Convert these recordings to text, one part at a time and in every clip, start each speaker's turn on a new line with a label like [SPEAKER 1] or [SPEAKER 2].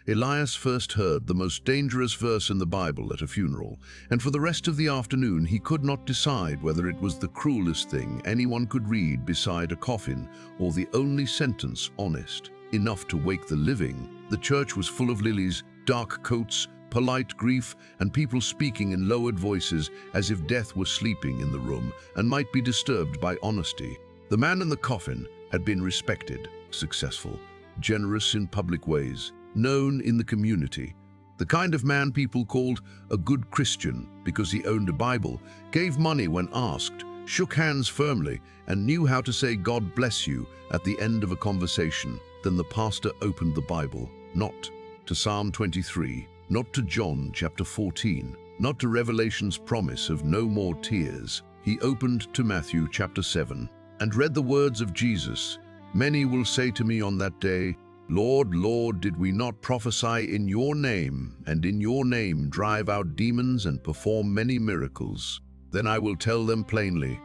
[SPEAKER 1] Elias first heard the most dangerous verse in the Bible at a funeral, and for the rest of the afternoon he could not decide whether it was the cruelest thing anyone could read beside a coffin or the only sentence honest enough to wake the living. The church was full of lilies, dark coats, polite grief, and people speaking in lowered voices as if death was sleeping in the room and might be disturbed by honesty. The man in the coffin had been respected, successful, generous in public ways, known in the community. The kind of man people called a good Christian because he owned a Bible, gave money when asked, shook hands firmly, and knew how to say God bless you at the end of a conversation. Then the pastor opened the Bible, not to Psalm 23, not to John chapter 14, not to Revelation's promise of no more tears. He opened to Matthew chapter 7 and read the words of Jesus. Many will say to me on that day, Lord, Lord, did we not prophesy in your name, and in your name drive out demons and perform many miracles? Then I will tell them plainly,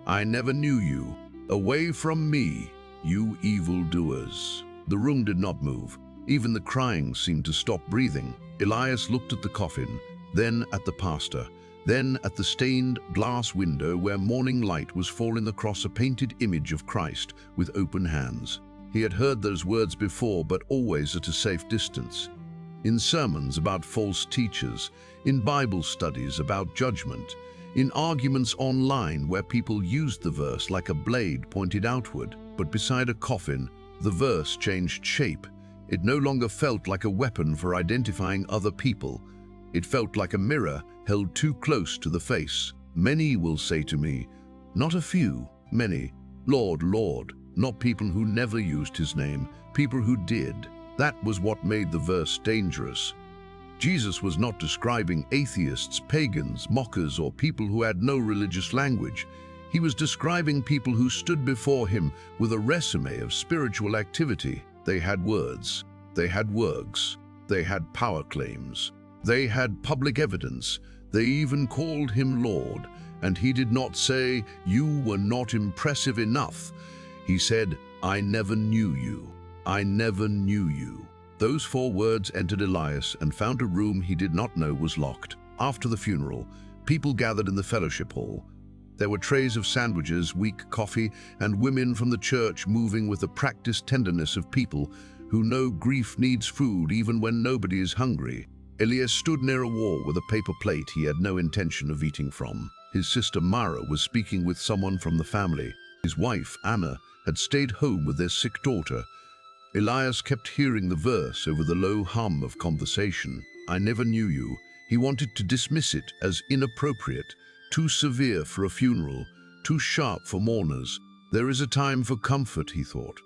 [SPEAKER 1] I never knew you. Away from me, you evildoers. The room did not move. Even the crying seemed to stop breathing. Elias looked at the coffin, then at the pastor, then at the stained glass window where morning light was falling across a painted image of Christ with open hands. He had heard those words before, but always at a safe distance. In sermons about false teachers, in Bible studies about judgment, in arguments online where people used the verse like a blade pointed outward. But beside a coffin, the verse changed shape. It no longer felt like a weapon for identifying other people. It felt like a mirror held too close to the face. Many will say to me, not a few, many, Lord, Lord. Not people who never used his name, people who did. That was what made the verse dangerous. Jesus was not describing atheists, pagans, mockers, or people who had no religious language. He was describing people who stood before him with a resume of spiritual activity. They had words, they had works, they had power claims, they had public evidence. They even called him Lord, and he did not say, you were not impressive enough. He said, I never knew you. I never knew you. Those 4 words entered Elias and found a room he did not know was locked. After the funeral, people gathered in the fellowship hall. There were trays of sandwiches, weak coffee, and women from the church moving with the practiced tenderness of people who know grief needs food even when nobody is hungry. Elias stood near a wall with a paper plate he had no intention of eating from. His sister Mara was speaking with someone from the family. His wife, Anna, had stayed home with their sick daughter. Elias kept hearing the verse over the low hum of conversation. I never knew you. He wanted to dismiss it as inappropriate, too severe for a funeral, too sharp for mourners. There is a time for comfort, he thought.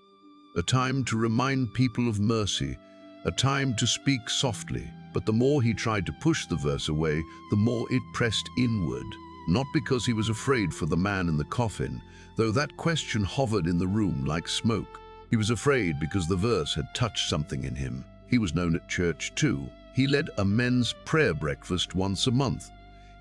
[SPEAKER 1] A time to remind people of mercy, a time to speak softly. But the more he tried to push the verse away, the more it pressed inward. Not because he was afraid for the man in the coffin, though that question hovered in the room like smoke. He was afraid because the verse had touched something in him. He was known at church too. He led a men's prayer breakfast once a month.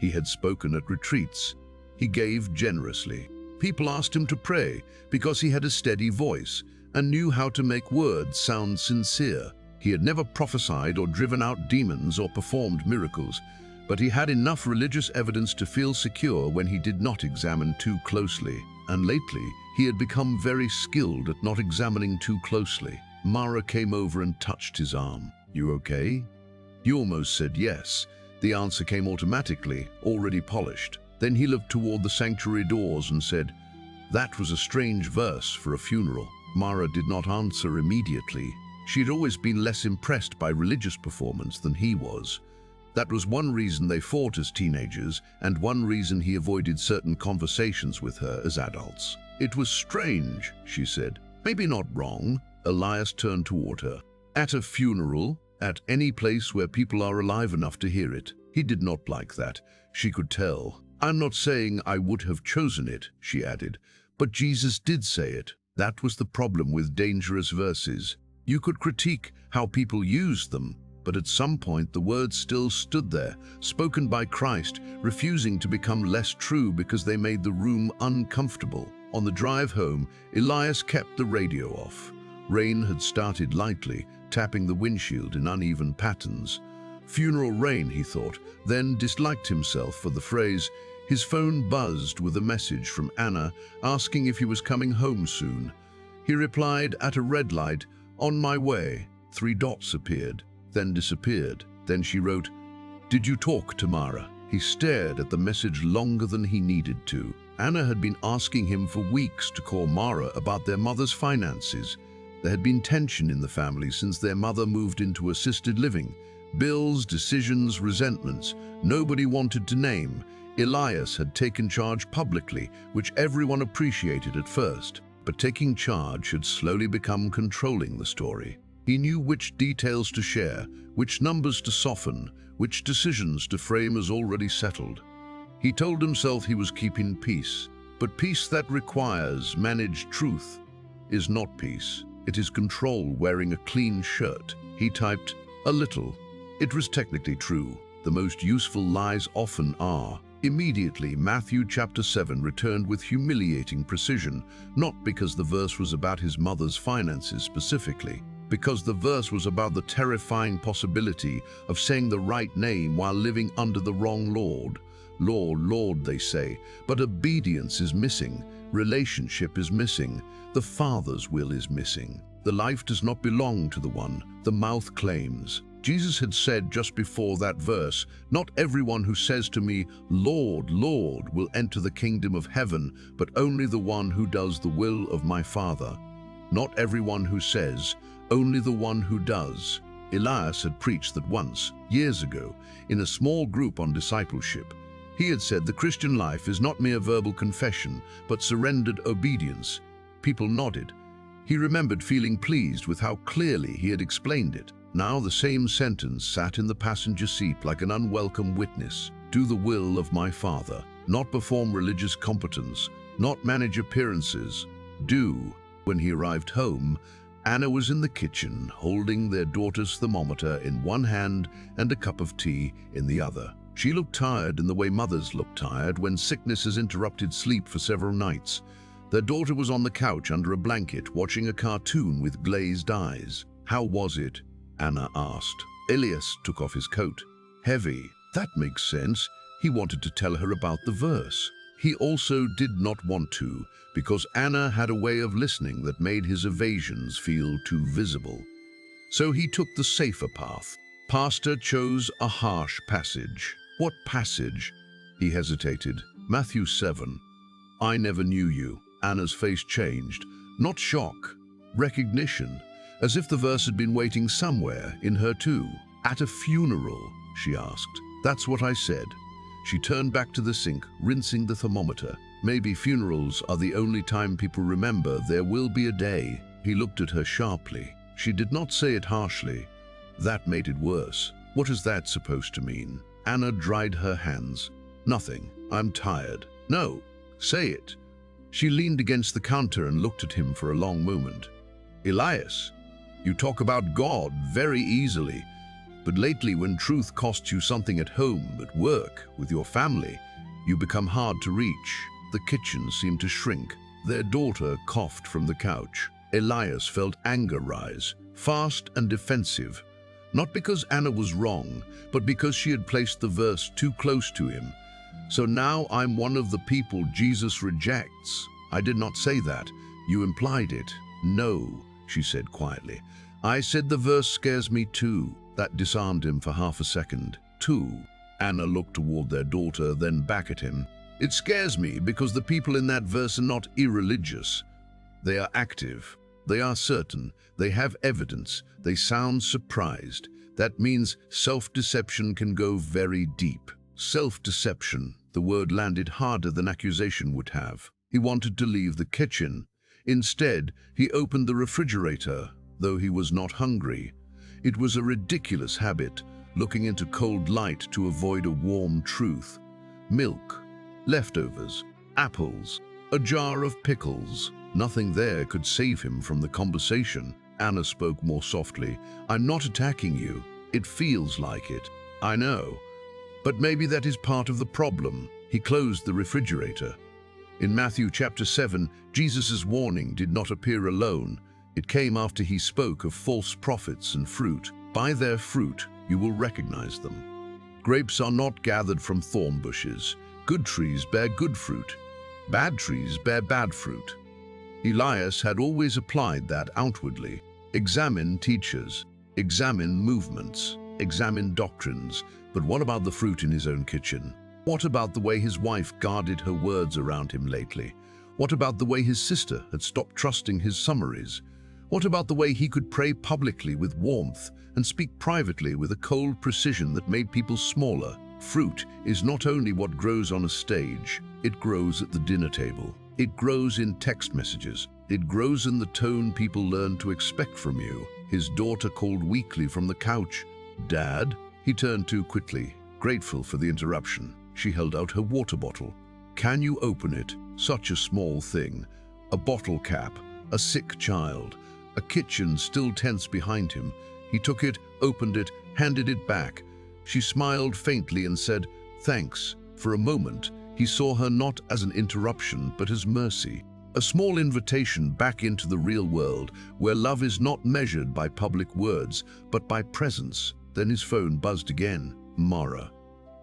[SPEAKER 1] He had spoken at retreats. He gave generously. People asked him to pray because he had a steady voice and knew how to make words sound sincere. He had never prophesied or driven out demons or performed miracles, but he had enough religious evidence to feel secure when he did not examine too closely. And lately, he had become very skilled at not examining too closely. Mara came over and touched his arm. You okay? He almost said yes. The answer came automatically, already polished. Then he looked toward the sanctuary doors and said, that was a strange verse for a funeral. Mara did not answer immediately. She had always been less impressed by religious performance than he was. That was one reason they fought as teenagers, and one reason he avoided certain conversations with her as adults. It was strange, she said. Maybe not wrong. Elias turned toward her. At a funeral, at any place where people are alive enough to hear it. He did not like that. She could tell. I'm not saying I would have chosen it, she added, but Jesus did say it. That was the problem with dangerous verses. You could critique how people used them, but at some point the words still stood there, spoken by Christ, refusing to become less true because they made the room uncomfortable. On the drive home, Elias kept the radio off. Rain had started lightly, tapping the windshield in uneven patterns. Funeral rain, he thought, then disliked himself for the phrase. His phone buzzed with a message from Anna asking if he was coming home soon. He replied at a red light, "On my way." 3 dots appeared, then disappeared. Then she wrote, "Did you talk to Mara?" He stared at the message longer than he needed to. Anna had been asking him for weeks to call Mara about their mother's finances. There had been tension in the family since their mother moved into assisted living. Bills, decisions, resentments. Nobody wanted to name. Elias had taken charge publicly, which everyone appreciated at first. But taking charge had slowly become controlling the story. He knew which details to share, which numbers to soften, which decisions to frame as already settled. He told himself he was keeping peace, but peace that requires managed truth is not peace. It is control wearing a clean shirt. He typed, "A little." It was technically true. The most useful lies often are. Immediately, Matthew chapter 7 returned with humiliating precision, not because the verse was about his mother's finances specifically, because the verse was about the terrifying possibility of saying the right name while living under the wrong Lord. Lord, Lord, they say, but obedience is missing, relationship is missing, the Father's will is missing. The life does not belong to the one the mouth claims. Jesus had said just before that verse, "Not everyone who says to me, 'Lord, Lord,' will enter the kingdom of heaven, but only the one who does the will of my Father." Not everyone who says, only the one who does. Elias had preached that once, years ago, in a small group on discipleship. He had said the Christian life is not mere verbal confession, but surrendered obedience. People nodded. He remembered feeling pleased with how clearly he had explained it. Now the same sentence sat in the passenger seat like an unwelcome witness. Do the will of my Father. Not perform religious competence, not manage appearances. Do. When he arrived home, Anna was in the kitchen, holding their daughter's thermometer in one hand and a cup of tea in the other. She looked tired in the way mothers look tired when sickness has interrupted sleep for several nights. Their daughter was on the couch under a blanket, watching a cartoon with glazed eyes. "How was it?" Anna asked. Elias took off his coat. "Heavy. That makes sense." He wanted to tell her about the verse. He also did not want to, because Anna had a way of listening that made his evasions feel too visible. So he took the safer path. Pastor chose a harsh passage. What passage? He hesitated. Matthew 7. "I never knew you." Anna's face changed. Not shock, recognition, as if the verse had been waiting somewhere in her too. "At a funeral?" she asked. "That's what I said." She turned back to the sink, rinsing the thermometer. "Maybe funerals are the only time people remember there will be a day." He looked at her sharply. She did not say it harshly. That made it worse. "What is that supposed to mean?" Anna dried her hands. "Nothing. I'm tired." "No, say it." She leaned against the counter and looked at him for a long moment. "Elias, you talk about God very easily, but lately when truth costs you something at home, at work, with your family, you become hard to reach." The kitchen seemed to shrink. Their daughter coughed from the couch. Elias felt anger rise, fast and defensive. Not because Anna was wrong, but because she had placed the verse too close to him. "So now I'm one of the people Jesus rejects." "I did not say that. You implied it." "No," she said quietly. "I said the verse scares me too." That disarmed him for half a second. "Too." Anna looked toward their daughter, then back at him. "It scares me because the people in that verse are not irreligious. They are active. They are certain. They have evidence. They sound surprised. That means self-deception can go very deep." Self-deception. The word landed harder than accusation would have. He wanted to leave the kitchen. Instead, he opened the refrigerator, though he was not hungry. It was a ridiculous habit, looking into cold light to avoid a warm truth. Milk, leftovers, apples, a jar of pickles. Nothing there could save him from the conversation. Anna spoke more softly. "I'm not attacking you. It feels like it. I know. But maybe that is part of the problem." He closed the refrigerator. In Matthew chapter 7, Jesus' warning did not appear alone. It came after he spoke of false prophets and fruit. By their fruit you will recognize them. Grapes are not gathered from thorn bushes. Good trees bear good fruit. Bad trees bear bad fruit. Elias had always applied that outwardly. Examine teachers, examine movements, examine doctrines, but what about the fruit in his own kitchen? What about the way his wife guarded her words around him lately? What about the way his sister had stopped trusting his summaries? What about the way he could pray publicly with warmth and speak privately with a cold precision that made people smaller? Fruit is not only what grows on a stage, it grows at the dinner table. It grows in text messages. It grows in the tone people learn to expect from you. His daughter called weakly from the couch. "Dad?" He turned to quickly, grateful for the interruption. She held out her water bottle. "Can you open it?" Such a small thing. A bottle cap, a sick child, a kitchen still tense behind him. He took it, opened it, handed it back. She smiled faintly and said, "Thanks." For a moment, he saw her not as an interruption, but as mercy. A small invitation back into the real world, where love is not measured by public words, but by presence. Then his phone buzzed again. "Mara.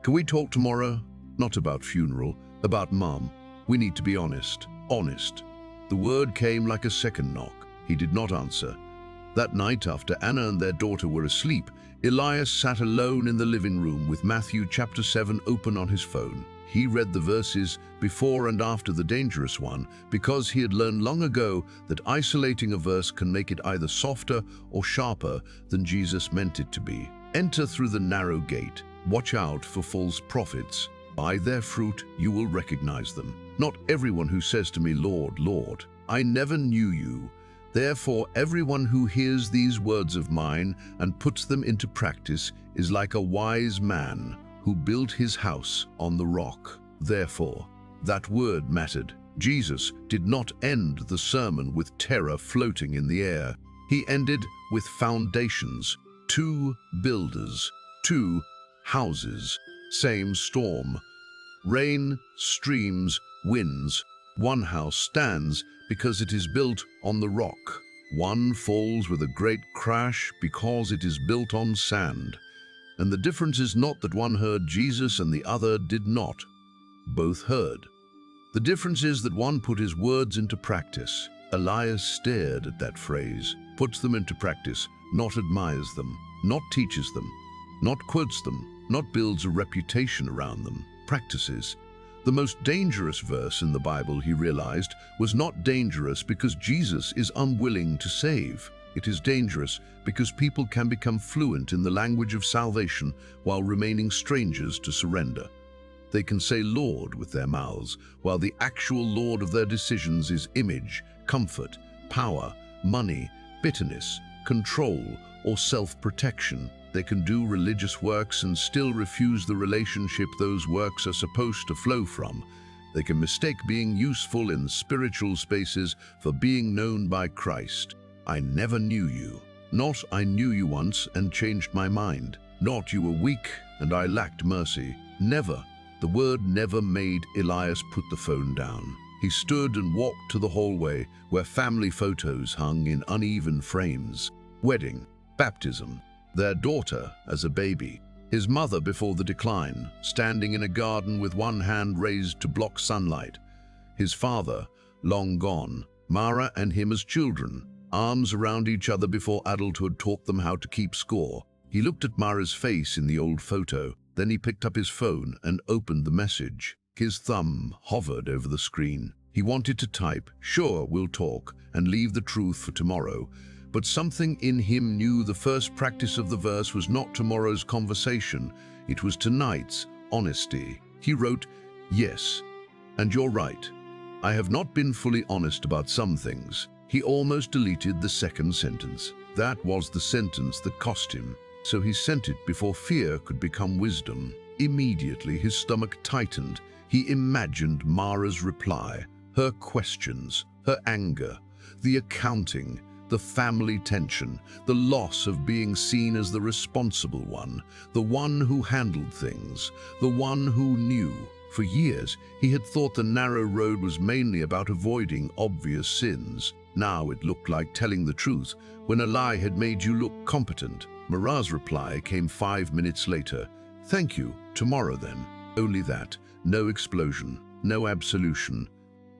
[SPEAKER 1] Can we talk tomorrow? Not about funeral, about Mom. We need to be honest. Honest." The word came like a second knock. He did not answer. That night, after Anna and their daughter were asleep, Elias sat alone in the living room with Matthew chapter 7 open on his phone. He read the verses before and after the dangerous one because he had learned long ago that isolating a verse can make it either softer or sharper than Jesus meant it to be. Enter through the narrow gate. Watch out for false prophets. By their fruit you will recognize them. Not everyone who says to me, "Lord, Lord," I never knew you. Therefore, everyone who hears these words of mine and puts them into practice is like a wise man who built his house on the rock. Therefore, that word mattered. Jesus did not end the sermon with terror floating in the air. He ended with foundations, 2 builders, 2 houses, same storm. Rain, streams, winds. One house stands because it is built on the rock. One falls with a great crash because it is built on sand. And the difference is not that one heard Jesus and the other did not. Both heard. The difference is that one put his words into practice. Elias stared at that phrase. Puts them into practice, not admires them, not teaches them, not quotes them, not builds a reputation around them. Practices. The most dangerous verse in the Bible, he realized, was not dangerous because Jesus is unwilling to save. It is dangerous because people can become fluent in the language of salvation while remaining strangers to surrender. They can say Lord with their mouths, while the actual Lord of their decisions is image, comfort, power, money, bitterness, control, or self-protection. They can do religious works and still refuse the relationship those works are supposed to flow from. They can mistake being useful in spiritual spaces for being known by Christ. I never knew you. Not I knew you once and changed my mind. Not you were weak and I lacked mercy. Never. The word never made Elias put the phone down. He stood and walked to the hallway where family photos hung in uneven frames. Wedding, baptism, their daughter as a baby, his mother before the decline, standing in a garden with one hand raised to block sunlight, his father, long gone, Mara and him as children, arms around each other before adulthood taught them how to keep score. He looked at Mara's face in the old photo, then he picked up his phone and opened the message. His thumb hovered over the screen. He wanted to type, "Sure, we'll talk," and leave the truth for tomorrow. But something in him knew the first practice of the verse was not tomorrow's conversation, it was tonight's honesty. He wrote, "Yes, and you're right. I have not been fully honest about some things." He almost deleted the second sentence. That was the sentence that cost him. So he sent it before fear could become wisdom. Immediately his stomach tightened. He imagined Mara's reply, her questions, her anger, the accounting, the family tension, the loss of being seen as the responsible one, the one who handled things, the one who knew. For years, he had thought the narrow road was mainly about avoiding obvious sins. Now it looked like telling the truth, when a lie had made you look competent. Marat's reply came 5 minutes later. "Thank you, tomorrow then." Only that. No explosion, no absolution.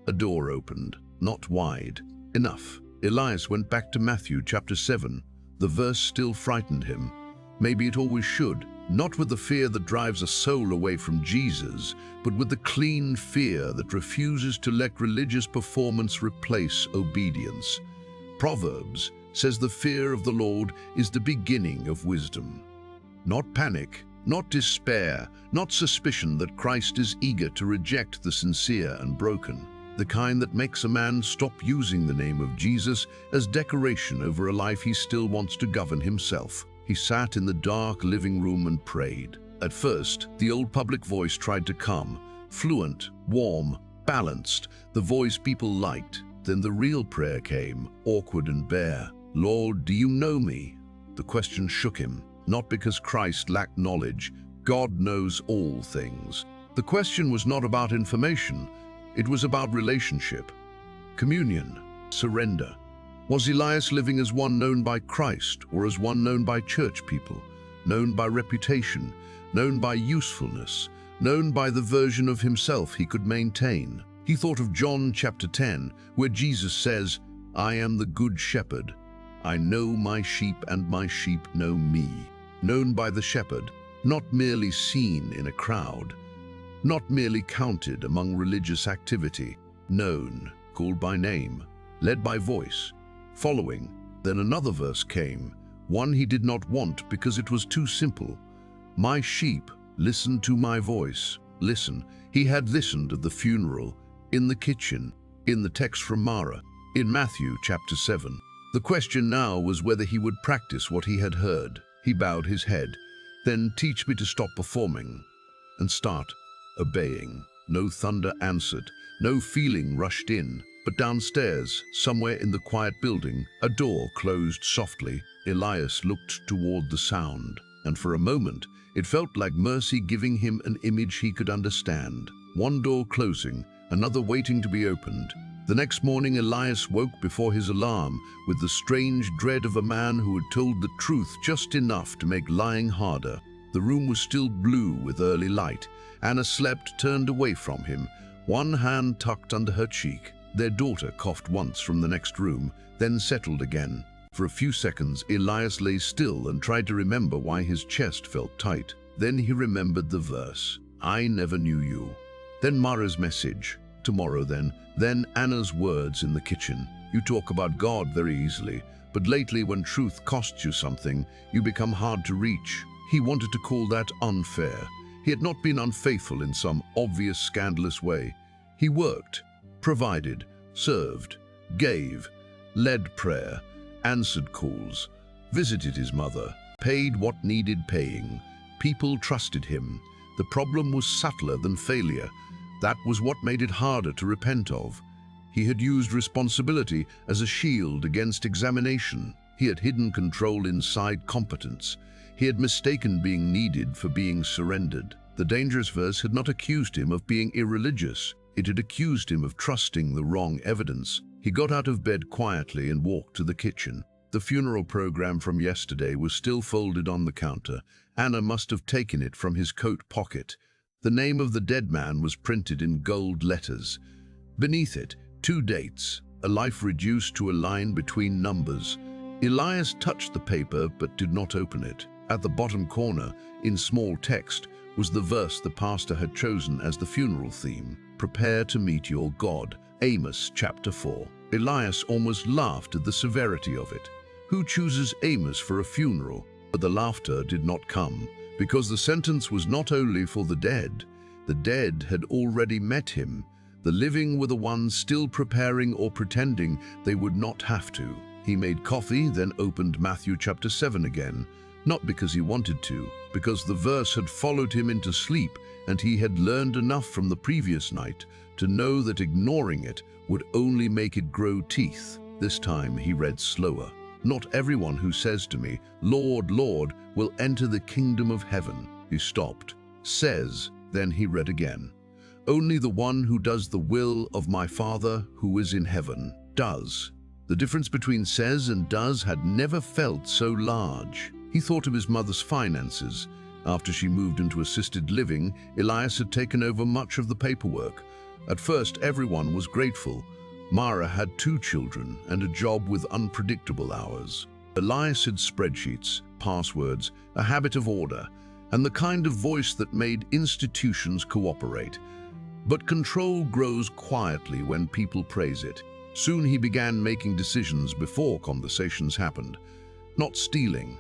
[SPEAKER 1] A door opened, not wide. Enough. Elias went back to Matthew chapter 7. The verse still frightened him. Maybe it always should. Not with the fear that drives a soul away from Jesus, but with the clean fear that refuses to let religious performance replace obedience. Proverbs says the fear of the Lord is the beginning of wisdom. Not panic, not despair, not suspicion that Christ is eager to reject the sincere and broken. The kind that makes a man stop using the name of Jesus as decoration over a life he still wants to govern himself. He sat in the dark living room and prayed. At first, the old public voice tried to come, fluent, warm, balanced, the voice people liked. Then the real prayer came, awkward and bare. "Lord, do you know me?" The question shook him, not because Christ lacked knowledge. God knows all things. The question was not about information. It was about relationship, communion, surrender. Was Elias living as one known by Christ, or as one known by church people, known by reputation, known by usefulness, known by the version of himself he could maintain? He thought of John chapter 10, where Jesus says, "I am the good shepherd. I know my sheep and my sheep know me." Known by the shepherd, not merely seen in a crowd, not merely counted among religious activity. Known, called by name, led by voice, following. Then another verse came, one he did not want because it was too simple. "My sheep listen to my voice." Listen. He had listened at the funeral, in the kitchen, in the text from Mara, in Matthew chapter 7. The question now was whether he would practice what he had heard. He bowed his head. "Then teach me to stop performing and start obeying." No thunder answered, no feeling rushed in. But downstairs, somewhere in the quiet building, a door closed softly. Elias looked toward the sound, and for a moment, it felt like mercy giving him an image he could understand. One door closing, another waiting to be opened. The next morning, Elias woke before his alarm with the strange dread of a man who had told the truth just enough to make lying harder. The room was still blue with early light. Anna slept turned away from him, one hand tucked under her cheek. Their daughter coughed once from the next room, then settled again. For a few seconds, Elias lay still and tried to remember why his chest felt tight. Then he remembered the verse, "I never knew you." Then Mara's message, "Tomorrow then." Then Anna's words in the kitchen, "You talk about God very easily, but lately when truth costs you something, you become hard to reach." He wanted to call that unfair. He had not been unfaithful in some obvious, scandalous way. He worked, provided, served, gave, led prayer, answered calls, visited his mother, paid what needed paying. People trusted him. The problem was subtler than failure. That was what made it harder to repent of. He had used responsibility as a shield against examination. He had hidden control inside competence. He had mistaken being needed for being surrendered. The dangerous verse had not accused him of being irreligious. It had accused him of trusting the wrong evidence. He got out of bed quietly and walked to the kitchen. The funeral program from yesterday was still folded on the counter. Anna must have taken it from his coat pocket. The name of the dead man was printed in gold letters. Beneath it, 2 dates, a life reduced to a line between numbers. Elias touched the paper but did not open it. At the bottom corner, in small text, was the verse the pastor had chosen as the funeral theme. "Prepare to meet your God." Amos chapter 4. Elias almost laughed at the severity of it. Who chooses Amos for a funeral? But the laughter did not come, because the sentence was not only for the dead. The dead had already met him. The living were the ones still preparing or pretending they would not have to. He made coffee, then opened Matthew chapter 7 again. Not because he wanted to, because the verse had followed him into sleep and he had learned enough from the previous night to know that ignoring it would only make it grow teeth. This time he read slower. "Not everyone who says to me, 'Lord, Lord,' will enter the kingdom of heaven." He stopped. "Says," then he read again. "Only the one who does the will of my Father who is in heaven." Does. The difference between says and does had never felt so large. He thought of his mother's finances. After she moved into assisted living, Elias had taken over much of the paperwork. At first, everyone was grateful. Mara had 2 children and a job with unpredictable hours. Elias had spreadsheets, passwords, a habit of order, and the kind of voice that made institutions cooperate. But control grows quietly when people praise it. Soon he began making decisions before conversations happened. Not stealing,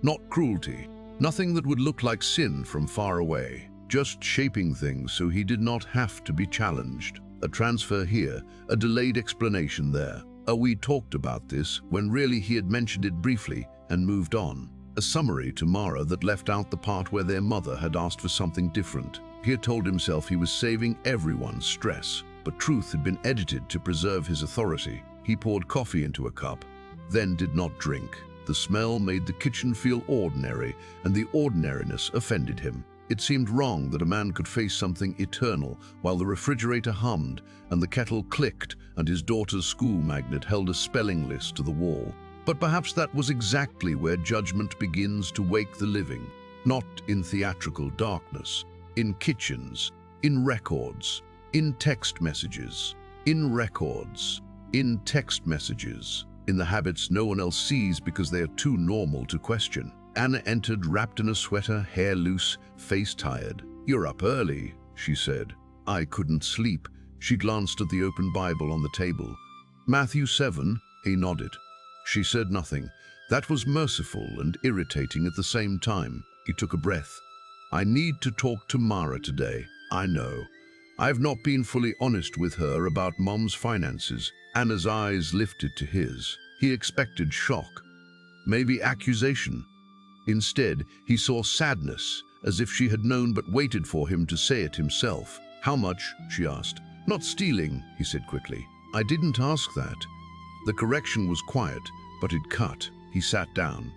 [SPEAKER 1] not cruelty, nothing that would look like sin from far away. Just shaping things so he did not have to be challenged. A transfer here, a delayed explanation there. We talked about this when really he had mentioned it briefly and moved on. A summary to Mara that left out the part where their mother had asked for something different. He had told himself he was saving everyone's stress, but truth had been edited to preserve his authority. He poured coffee into a cup, then did not drink. The smell made the kitchen feel ordinary, and the ordinariness offended him. It seemed wrong that a man could face something eternal while the refrigerator hummed and the kettle clicked and his daughter's school magnet held a spelling list to the wall. But perhaps that was exactly where judgment begins to wake the living. Not in theatrical darkness, in kitchens, in records, in text messages, in records, in text messages, in the habits no one else sees because they are too normal to question. Anna entered wrapped in a sweater, hair loose, face tired. "You're up early," she said. "I couldn't sleep." She glanced at the open Bible on the table. "Matthew 7, he nodded. She said nothing. That was merciful and irritating at the same time. He took a breath. "I need to talk to Mara today. I know. I've not been fully honest with her about Mom's finances." Anna's eyes lifted to his. He expected shock, maybe accusation. Instead, he saw sadness, as if she had known but waited for him to say it himself. "How much?" she asked. "Not stealing," he said quickly. "I didn't ask that." The correction was quiet, but it cut. He sat down.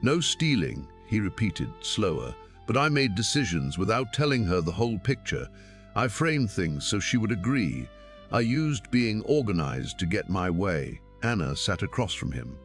[SPEAKER 1] "No stealing," he repeated, slower, "but I made decisions without telling her the whole picture. I framed things so she would agree. I used being organized to get my way." Anna sat across from him.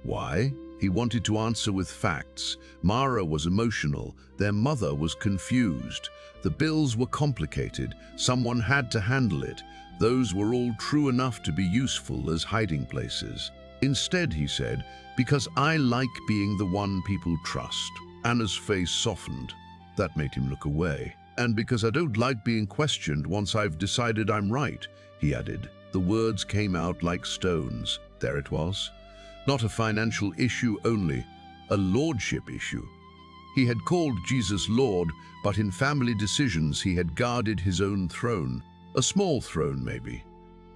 [SPEAKER 1] Why? He wanted to answer with facts. Mara was emotional. Their mother was confused. The bills were complicated. Someone had to handle it. Those were all true enough to be useful as hiding places. Instead, he said, "Because I like being the one people trust." Anna's face softened. That made him look away. "And because I don't like being questioned once I've decided I'm right," he added. The words came out like stones. There it was. Not a financial issue only, a lordship issue. He had called Jesus Lord, but in family decisions he had guarded his own throne. A small throne, maybe.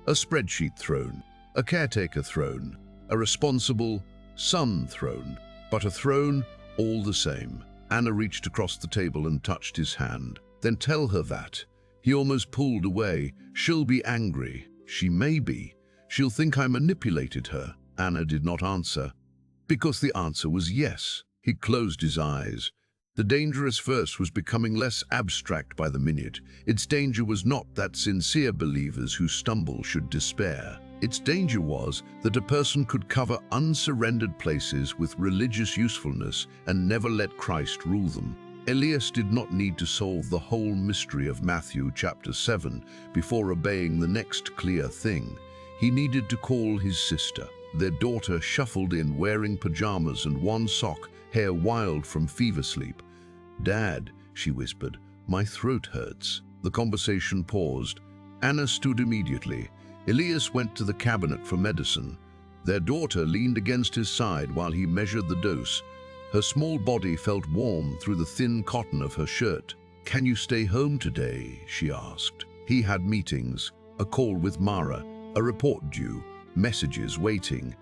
[SPEAKER 1] A spreadsheet throne. A caretaker throne. A responsible son throne. But a throne all the same. Anna reached across the table and touched his hand. "Then tell her that." He almost pulled away. "She'll be angry." "She may be. She'll think I manipulated her." Anna did not answer, because the answer was yes. He closed his eyes. The dangerous verse was becoming less abstract by the minute. Its danger was not that sincere believers who stumble should despair. Its danger was that a person could cover unsurrendered places with religious usefulness and never let Christ rule them. Elias did not need to solve the whole mystery of Matthew chapter 7 before obeying the next clear thing. He needed to call his sister. Their daughter shuffled in wearing pajamas and one sock, hair wild from fever sleep. "Dad," she whispered, "my throat hurts." The conversation paused. Anna stood immediately. Elias went to the cabinet for medicine. Their daughter leaned against his side while he measured the dose. Her small body felt warm through the thin cotton of her shirt. "Can you stay home today?" she asked. He had meetings, a call with Mara, a report due, messages waiting.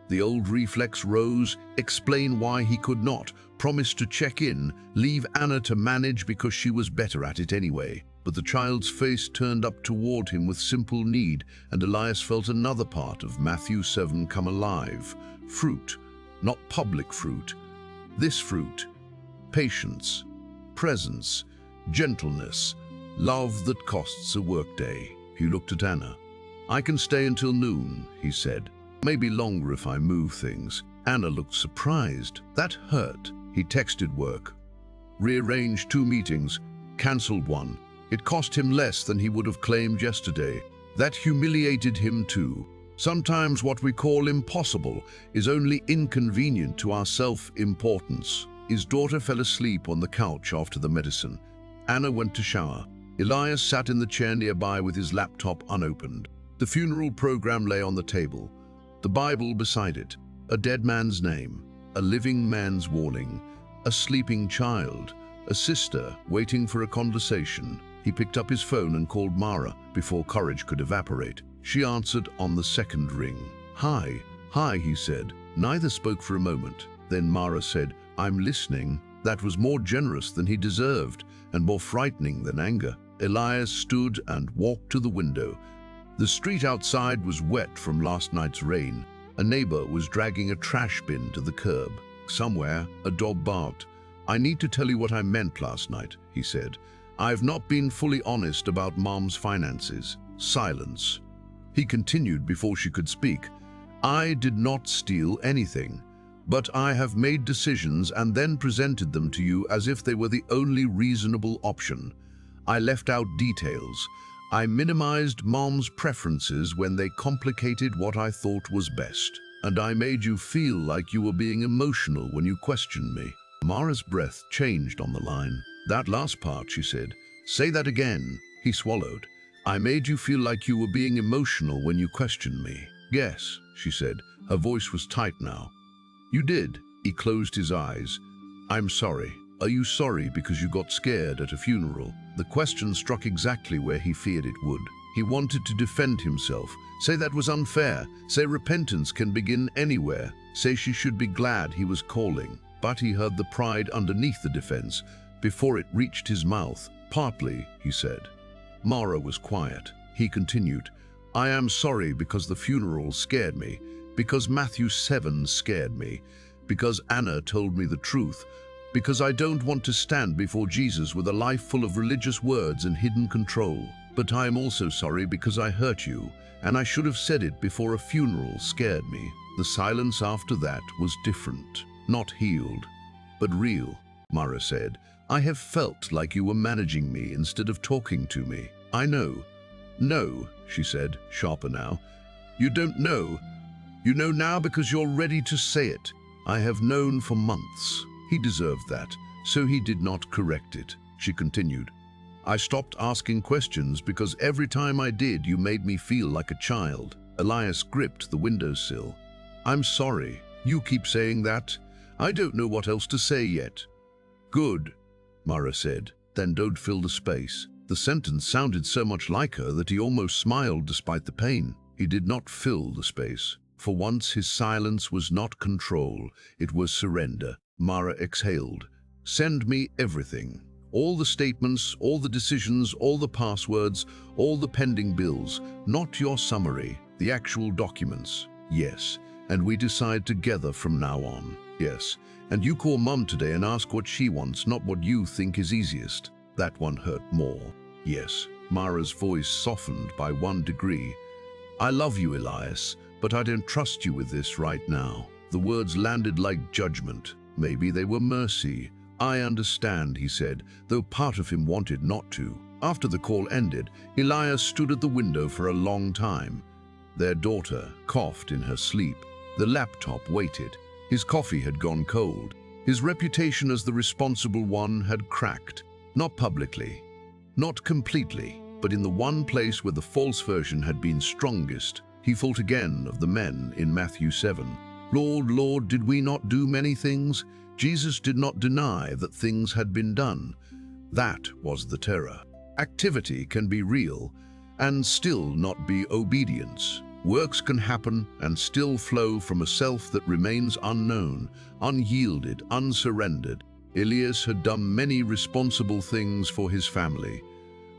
[SPEAKER 1] The old reflex rose, explain why he could not, promise to check in, leave Anna to manage because she was better at it anyway. But the child's face turned up toward him with simple need, and Elias felt another part of Matthew 7 come alive. Fruit, not public fruit. This fruit. Patience, presence, gentleness, love that costs a workday. He looked at Anna. "I can stay until noon," he said. Maybe longer if I move things. Anna looked surprised. That hurt. He texted work. Rearranged 2 meetings, cancelled one. It cost him less than he would have claimed yesterday. That humiliated him too. Sometimes what we call impossible is only inconvenient to our self-importance. His daughter fell asleep on the couch after the medicine. Anna went to shower. Elias sat in the chair nearby with his laptop unopened. The funeral program lay on the table. The Bible beside it. A dead man's name. A living man's warning. A sleeping child. A sister waiting for a conversation. He picked up his phone and called Mara before courage could evaporate. She answered on the second ring. "Hi, hi," he said. Neither spoke for a moment. Then Mara said, "I'm listening." That was more generous than he deserved and more frightening than anger. Elias stood and walked to the window. The street outside was wet from last night's rain. A neighbor was dragging a trash bin to the curb. Somewhere, a dog barked. "I need to tell you what I meant last night," he said. "I've not been fully honest about Mom's finances." Silence. He continued before she could speak. "I did not steal anything, but I have made decisions and then presented them to you as if they were the only reasonable option. I left out details. I minimized Mom's preferences when they complicated what I thought was best. And I made you feel like you were being emotional when you questioned me." Mara's breath changed on the line. "That last part," she said. "Say that again." He swallowed. "I made you feel like you were being emotional when you questioned me." "Yes," she said. Her voice was tight now. "You did." He closed his eyes. "I'm sorry." "Are you sorry because you got scared at a funeral?" The question struck exactly where he feared it would. He wanted to defend himself. Say that was unfair. Say repentance can begin anywhere. Say she should be glad he was calling. But he heard the pride underneath the defense before it reached his mouth. "Partly," he said. Mara was quiet. He continued, "I am sorry because the funeral scared me, because Matthew 7 scared me, because Anna told me the truth, because I don't want to stand before Jesus with a life full of religious words and hidden control. But I am also sorry because I hurt you, and I should have said it before a funeral scared me." The silence after that was different, not healed, but real. Mara said, "I have felt like you were managing me instead of talking to me." "I know." "No," she said, sharper now. "You don't know. You know now because you're ready to say it. I have known for months." He deserved that, so he did not correct it. She continued, "I stopped asking questions because every time I did, you made me feel like a child." Elias gripped the windowsill. "I'm sorry. You keep saying that. I don't know what else to say yet." "Good," Mara said. "Then don't fill the space." The sentence sounded so much like her that he almost smiled despite the pain. He did not fill the space. For once his silence was not control, it was surrender. Mara exhaled. "Send me everything. All the statements, all the decisions, all the passwords, all the pending bills. Not your summary, the actual documents." "Yes, and we decide together from now on." "Yes, and you call Mum today and ask what she wants, not what you think is easiest." That one hurt more. "Yes." Mara's voice softened by 1 degree. "I love you, Elias, but I don't trust you with this right now." The words landed like judgment. Maybe they were mercy. "I understand," he said, though part of him wanted not to. After the call ended, Elias stood at the window for a long time. Their daughter coughed in her sleep. The laptop waited. His coffee had gone cold. His reputation as the responsible one had cracked. Not publicly, not completely, but in the one place where the false version had been strongest. He thought again of the men in Matthew 7. "Lord, Lord, did we not do many things?" Jesus did not deny that things had been done. That was the terror. Activity can be real and still not be obedience. Works can happen and still flow from a self that remains unknown, unyielded, unsurrendered. Elias had done many responsible things for his family,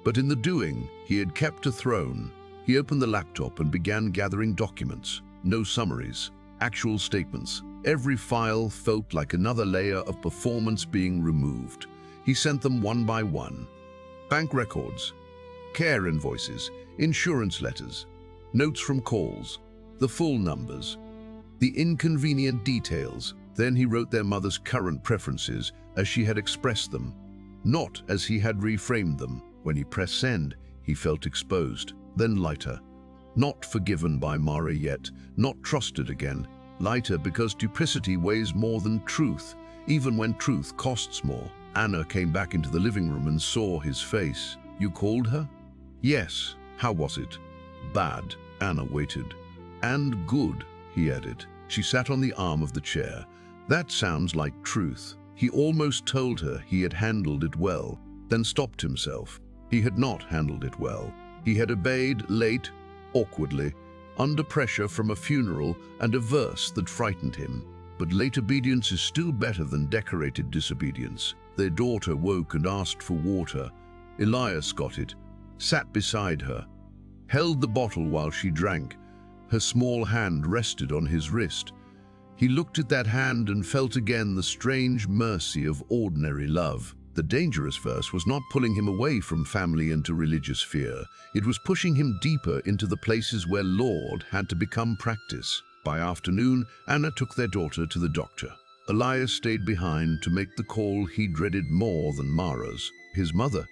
[SPEAKER 1] but in the doing, he had kept a throne. He opened the laptop and began gathering documents. No summaries, actual statements. Every file felt like another layer of performance being removed. He sent them one by one. Bank records, care invoices, insurance letters, notes from calls. the full numbers, the inconvenient details. Then he wrote their mother's current preferences as she had expressed them, not as he had reframed them. When he pressed send, he felt exposed, then lighter. Not forgiven by Mara yet, not trusted again. Lighter because duplicity weighs more than truth, even when truth costs more. Anna came back into the living room and saw his face. "You called her?" "Yes. How was it?" "Bad." Anna waited. "And good," he added. She sat on the arm of the chair. "That sounds like truth." He almost told her he had handled it well, then stopped himself. He had not handled it well. He had obeyed late, awkwardly, under pressure from a funeral and a verse that frightened him. But late obedience is still better than decorated disobedience. Their daughter woke and asked for water. Elias got it, sat beside her, held the bottle while she drank. Her small hand rested on his wrist. He looked at that hand and felt again the strange mercy of ordinary love. The dangerous verse was not pulling him away from family into religious fear. It was pushing him deeper into the places where Lord had to become practice. By afternoon, Anna took their daughter to the doctor. Elias stayed behind to make the call he dreaded more than Mara's. "His mother,"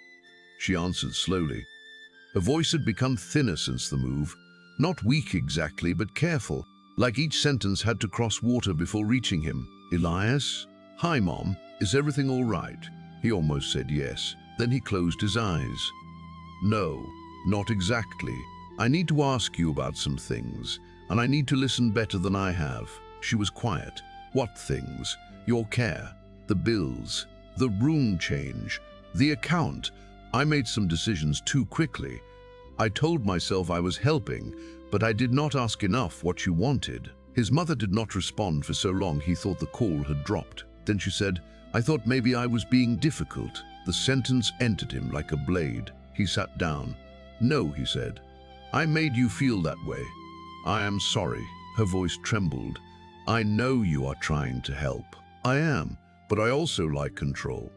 [SPEAKER 1] she answered slowly. Her voice had become thinner since the move. Not weak exactly, but careful, like each sentence had to cross water before reaching him. "Elias? Hi, Mom. Is everything all right?" He almost said yes. Then he closed his eyes. "No, not exactly. I need to ask you about some things, and I need to listen better than I have." She was quiet. "What things?" "Your care, the bills, the room change, the account. I made some decisions too quickly. I told myself I was helping, but I did not ask enough what you wanted." His mother did not respond for so long he thought the call had dropped. Then she said, "I thought maybe I was being difficult." The sentence entered him like a blade. He sat down. "No," he said. "I made you feel that way. I am sorry." Her voice trembled. "I know you are trying to help." "I am, but I also like control."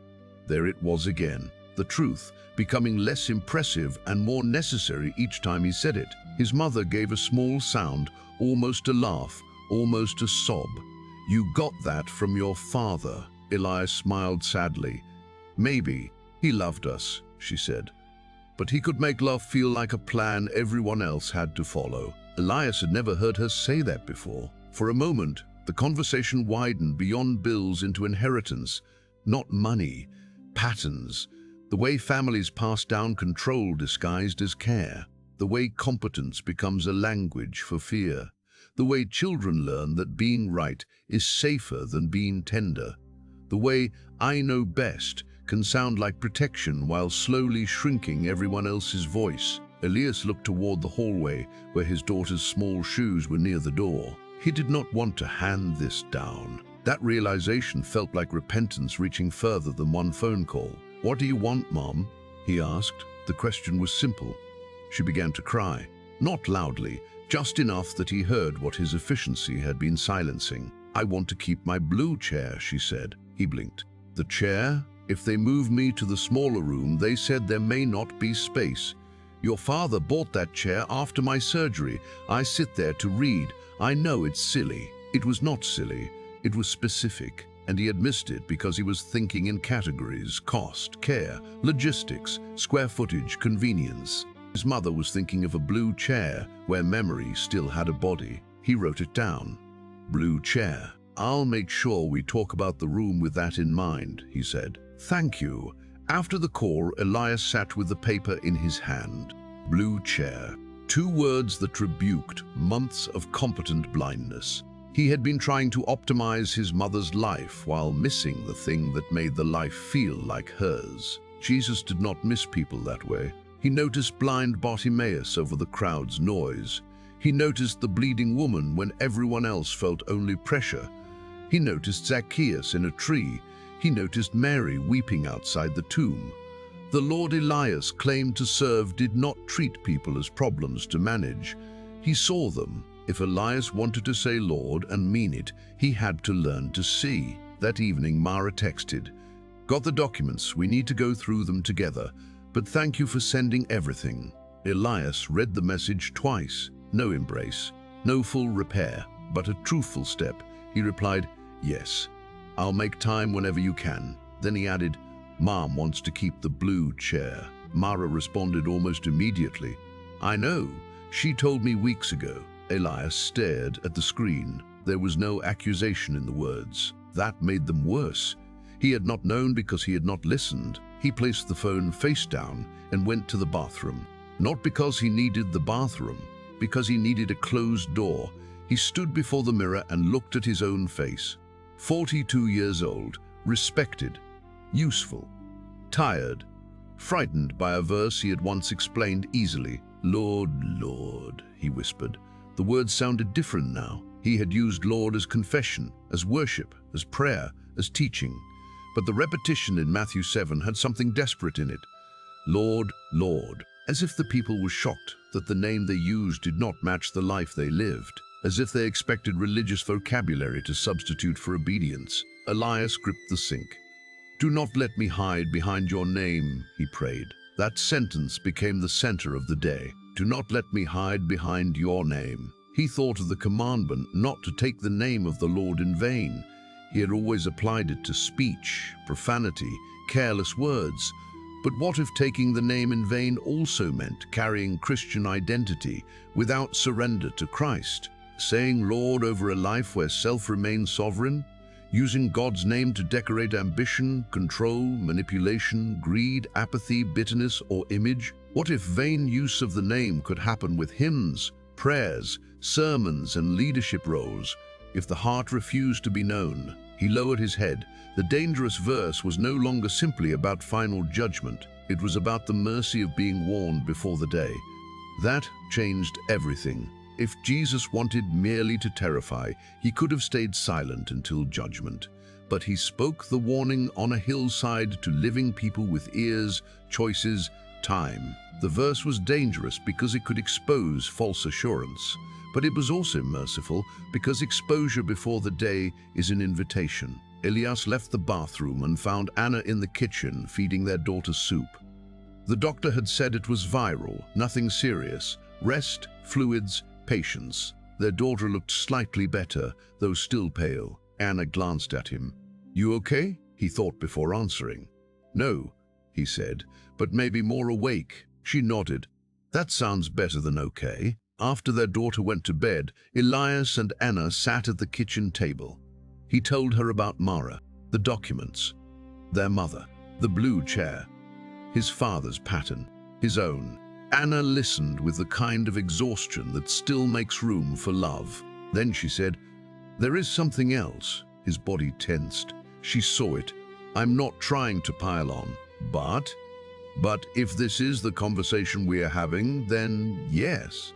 [SPEAKER 1] There it was again. The truth, becoming less impressive and more necessary each time he said it. His mother gave a small sound, almost a laugh, almost a sob. "You got that from your father." Elias smiled sadly. "Maybe. He loved us," she said. "But he could make love feel like a plan everyone else had to follow." Elias had never heard her say that before. For a moment, the conversation widened beyond bills into inheritance, not money, patterns, the way families pass down control disguised as care, the way competence becomes a language for fear, the way children learn that being right is safer than being tender, the way "I know best" can sound like protection while slowly shrinking everyone else's voice. Elias looked toward the hallway where his daughter's small shoes were near the door. He did not want to hand this down. That realization felt like repentance reaching further than one phone call. "What do you want, Mom?" he asked. The question was simple. She began to cry, not loudly, just enough that he heard what his efficiency had been silencing. "I want to keep my blue chair," she said. He blinked. "The chair? If they move me to the smaller room, they said there may not be space. Your father bought that chair after my surgery. I sit there to read. I know it's silly." It was not silly. It was specific, and he had missed it because he was thinking in categories: cost, care, logistics, square footage, convenience. His mother was thinking of a blue chair where memory still had a body. He wrote it down. "Blue chair. I'll make sure we talk about the room with that in mind," he said. "Thank you." After the call, Elias sat with the paper in his hand. Blue chair. 2 words that rebuked months of competent blindness. He had been trying to optimize his mother's life while missing the thing that made the life feel like hers. Jesus did not miss people that way. He noticed blind Bartimaeus over the crowd's noise. He noticed the bleeding woman when everyone else felt only pressure. He noticed Zacchaeus in a tree. He noticed Mary weeping outside the tomb. The Lord Elias claimed to serve did not treat people as problems to manage. He saw them. If Elias wanted to say Lord and mean it, he had to learn to see. That evening, Mara texted, "Got the documents, we need to go through them together, but thank you for sending everything." Elias read the message twice. No embrace, No full repair, but a truthful step. He replied, "Yes, I'll make time whenever you can." Then he added, "Mom wants to keep the blue chair." Mara responded almost immediately, "I know. She told me weeks ago." Elias stared at the screen. There was no accusation in the words. That made them worse. He had not known because he had not listened. He placed the phone face down and went to the bathroom. Not because he needed the bathroom, because he needed a closed door. He stood before the mirror and looked at his own face. 42 years old, respected, useful, tired, frightened by a verse he had once explained easily. "Lord, Lord," he whispered. The words sounded different now. He had used Lord as confession, as worship, as prayer, as teaching. But the repetition in Matthew 7 had something desperate in it. Lord, Lord, as if the people were shocked that the name they used did not match the life they lived, as if they expected religious vocabulary to substitute for obedience. Elias gripped the sink. "Do not let me hide behind your name," he prayed. That sentence became the center of the day. "Do not let me hide behind your name." He thought of the commandment not to take the name of the Lord in vain. He had always applied it to speech, profanity, careless words. But what if taking the name in vain also meant carrying Christian identity without surrender to Christ? Saying Lord over a life where self remains sovereign? Using God's name to decorate ambition, control, manipulation, greed, apathy, bitterness, or image? What if vain use of the name could happen with hymns, prayers, sermons, and leadership roles? If the heart refused to be known? He lowered his head. The dangerous verse was no longer simply about final judgment. It was about the mercy of being warned before the day. That changed everything. If Jesus wanted merely to terrify, he could have stayed silent until judgment. But he spoke the warning on a hillside to living people with ears, choices, time. The verse was dangerous because it could expose false assurance. But it was also merciful because exposure before the day is an invitation. Elias left the bathroom and found Anna in the kitchen feeding their daughter soup. The doctor had said it was viral, nothing serious. Rest, fluids, patience. Their daughter looked slightly better, though still pale. Anna glanced at him. "You okay?" he thought before answering. "No," he said, "but maybe more awake." She nodded. "That sounds better than okay." After their daughter went to bed, Elias and Anna sat at the kitchen table. He told her about Mara, the documents, their mother, the blue chair, his father's pattern, his own. Anna listened with the kind of exhaustion that still makes room for love. Then she said, "There is something else." His body tensed. She saw it. "I'm not trying to pile on, but if this is the conversation we are having, then yes.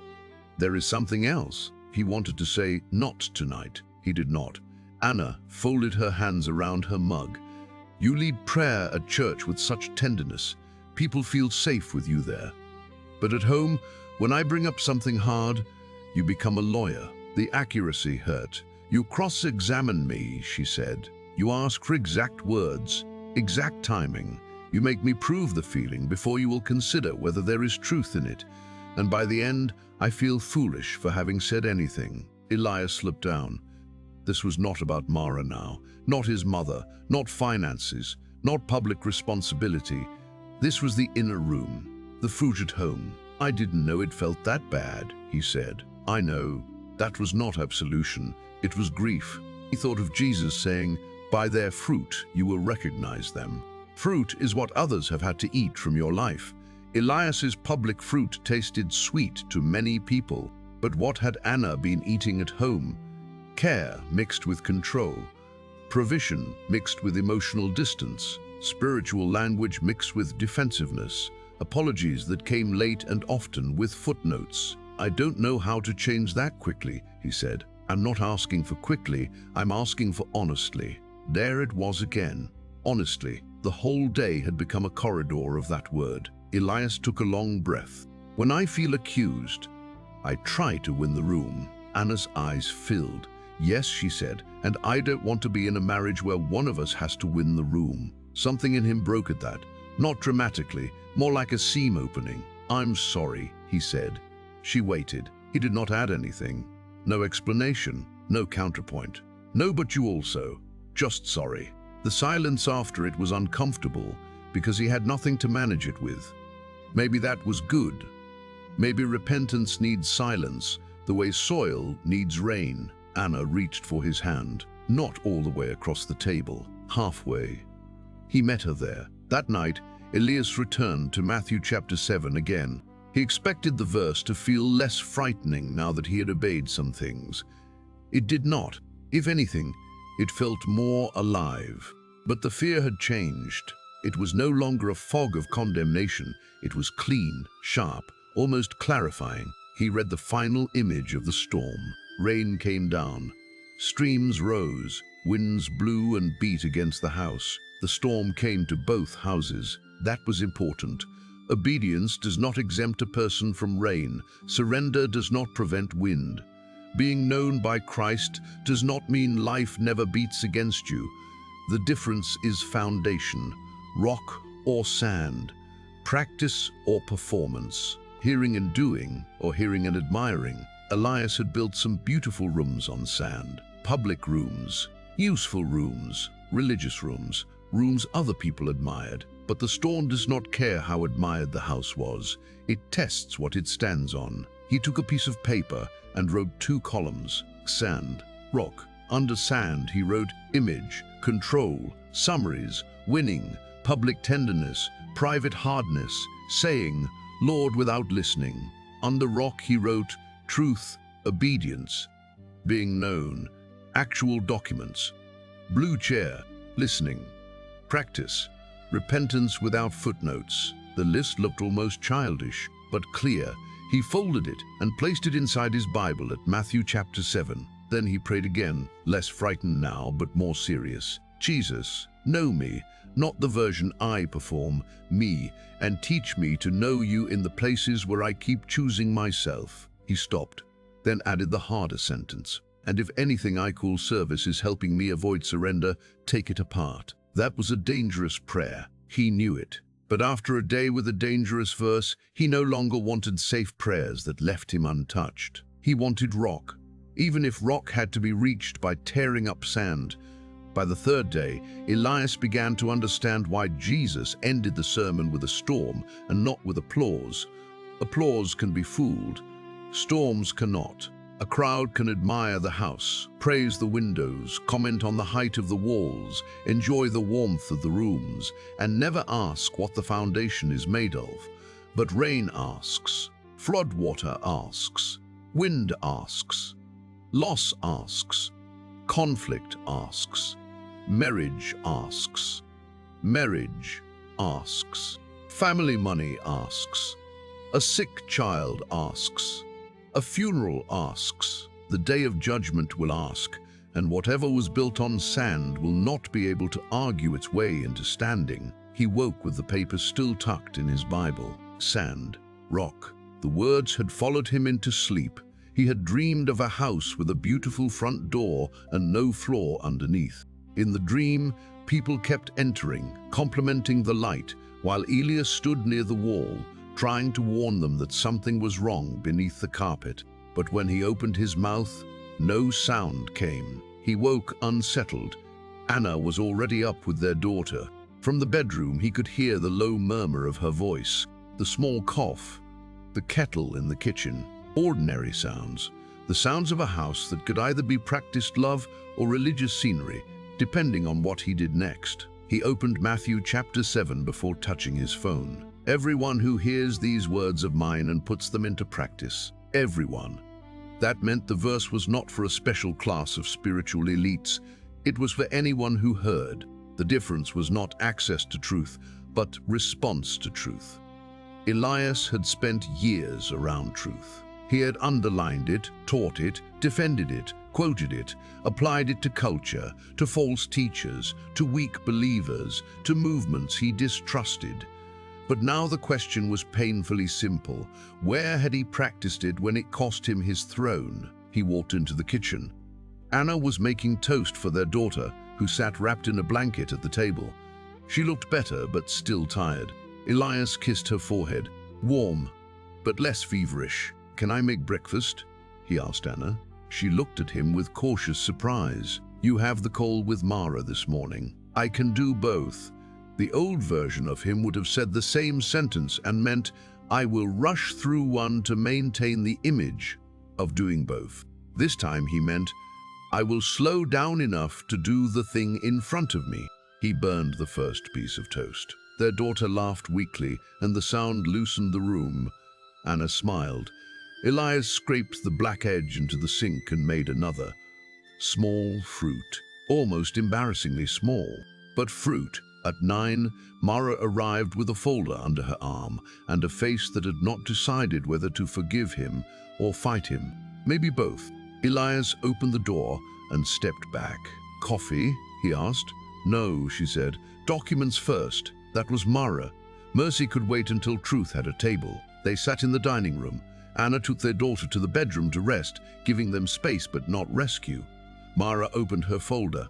[SPEAKER 1] There is something else." He wanted to say, "Not tonight." He did not. Anna folded her hands around her mug. "You lead prayer at church with such tenderness. People feel safe with you there. But at home, when I bring up something hard, you become a lawyer." The accuracy hurt. "You cross-examine me," she said. "You ask for exact words, exact timing. You make me prove the feeling before you will consider whether there is truth in it. And by the end, I feel foolish for having said anything." Elias slipped down. This was not about Mara now, not his mother, not finances, not public responsibility. This was the inner room, the fruit at home. "I didn't know it felt that bad," he said. "I know." That was not absolution, it was grief. He thought of Jesus saying, "By their fruit you will recognize them." Fruit is what others have had to eat from your life. Elias's public fruit tasted sweet to many people, but what had Anna been eating at home? Care mixed with control, provision mixed with emotional distance, spiritual language mixed with defensiveness, apologies that came late and often with footnotes. "I don't know how to change that quickly," he said. "I'm not asking for quickly, I'm asking for honestly." There it was again, honestly. The whole day had become a corridor of that word. Elias took a long breath. "When I feel accused, I try to win the room." Anna's eyes filled. "Yes," she said, "and I don't want to be in a marriage where one of us has to win the room." Something in him broke at that, not dramatically, more like a seam opening. "I'm sorry," he said. She waited. He did not add anything. No explanation, no counterpoint. No, but you also. Just sorry. The silence after it was uncomfortable because he had nothing to manage it with. Maybe that was good. Maybe repentance needs silence, the way soil needs rain. Anna reached for his hand, not all the way across the table, halfway. He met her there. That night, Elias returned to Matthew chapter 7 again. He expected the verse to feel less frightening now that he had obeyed some things. It did not. If anything, it felt more alive. But the fear had changed. It was no longer a fog of condemnation. It was clean, sharp, almost clarifying. He read the final image of the storm. Rain came down. Streams rose. Winds blew and beat against the house. The storm came to both houses. That was important. Obedience does not exempt a person from rain. Surrender does not prevent wind. Being known by Christ does not mean life never beats against you. The difference is foundation, rock or sand, practice or performance, hearing and doing or hearing and admiring. Elias had built some beautiful rooms on sand, public rooms, useful rooms, religious rooms, rooms other people admired. But the storm does not care how admired the house was. It tests what it stands on. He took a piece of paper and wrote 2 columns, sand, rock. Under sand, he wrote image, control, summaries, winning, public tenderness, private hardness, saying, Lord without listening. Under rock, he wrote truth, obedience, being known, actual documents, blue chair, listening, practice, repentance without footnotes. The list looked almost childish, but clear. He folded it and placed it inside his Bible at Matthew chapter 7. Then he prayed again, less frightened now, but more serious. Jesus, know me, not the version I perform, me, and teach me to know you in the places where I keep choosing myself. He stopped, then added the harder sentence. And if anything I call service is helping me avoid surrender, take it apart. That was a dangerous prayer. He knew it. But after a day with a dangerous verse, he no longer wanted safe prayers that left him untouched. He wanted rock, even if rock had to be reached by tearing up sand. By the 3rd day, Elias began to understand why Jesus ended the sermon with a storm and not with applause. Applause can be fooled. Storms cannot. A crowd can admire the house, praise the windows, comment on the height of the walls, enjoy the warmth of the rooms, and never ask what the foundation is made of. But rain asks, floodwater asks, wind asks, loss asks, conflict asks, marriage asks, family money asks, a sick child asks, a funeral asks, the day of judgment will ask, and whatever was built on sand will not be able to argue its way into standing. He woke with the paper still tucked in his Bible. Sand, rock. The words had followed him into sleep. He had dreamed of a house with a beautiful front door and no floor underneath. In the dream, people kept entering, complimenting the light, while Elias stood near the wall, trying to warn them that something was wrong beneath the carpet. But when he opened his mouth, no sound came. He woke unsettled. Anna was already up with their daughter. From the bedroom, he could hear the low murmur of her voice, the small cough, the kettle in the kitchen. Ordinary sounds, the sounds of a house that could either be practiced love or religious scenery, depending on what he did next. He opened Matthew chapter 7 before touching his phone. Everyone who hears these words of mine and puts them into practice. Everyone. That meant the verse was not for a special class of spiritual elites. It was for anyone who heard. The difference was not access to truth, but response to truth. Elias had spent years around truth. He had underlined it, taught it, defended it, quoted it, applied it to culture, to false teachers, to weak believers, to movements he distrusted. But now the question was painfully simple. Where had he practiced it when it cost him his throne? He walked into the kitchen. Anna was making toast for their daughter, who sat wrapped in a blanket at the table. She looked better, but still tired. Elias kissed her forehead. Warm, but less feverish. Can I make breakfast? He asked Anna. She looked at him with cautious surprise. "You have the call with Mara this morning. I can do both." The old version of him would have said the same sentence and meant, "I will rush through one to maintain the image of doing both." This time he meant, "I will slow down enough to do the thing in front of me." He burned the first piece of toast. Their daughter laughed weakly, and the sound loosened the room. Anna smiled. Elias scraped the black edge into the sink and made another. Small fruit, almost embarrassingly small, but fruit. At 9, Mara arrived with a folder under her arm and a face that had not decided whether to forgive him or fight him. Maybe both. Elias opened the door and stepped back. "Coffee?" he asked. "No," she said. "Documents first." That was Mara. Mercy could wait until Truth had a table. They sat in the dining room. Anna took their daughter to the bedroom to rest, giving them space but not rescue. Mara opened her folder.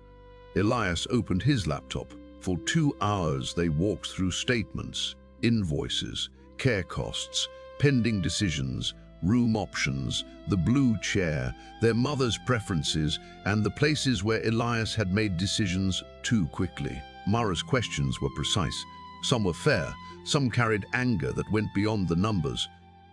[SPEAKER 1] Elias opened his laptop. For 2 hours they walked through statements, invoices, care costs, pending decisions, room options, the blue chair, their mother's preferences, and the places where Elias had made decisions too quickly. Mara's questions were precise. Some were fair, some carried anger that went beyond the numbers.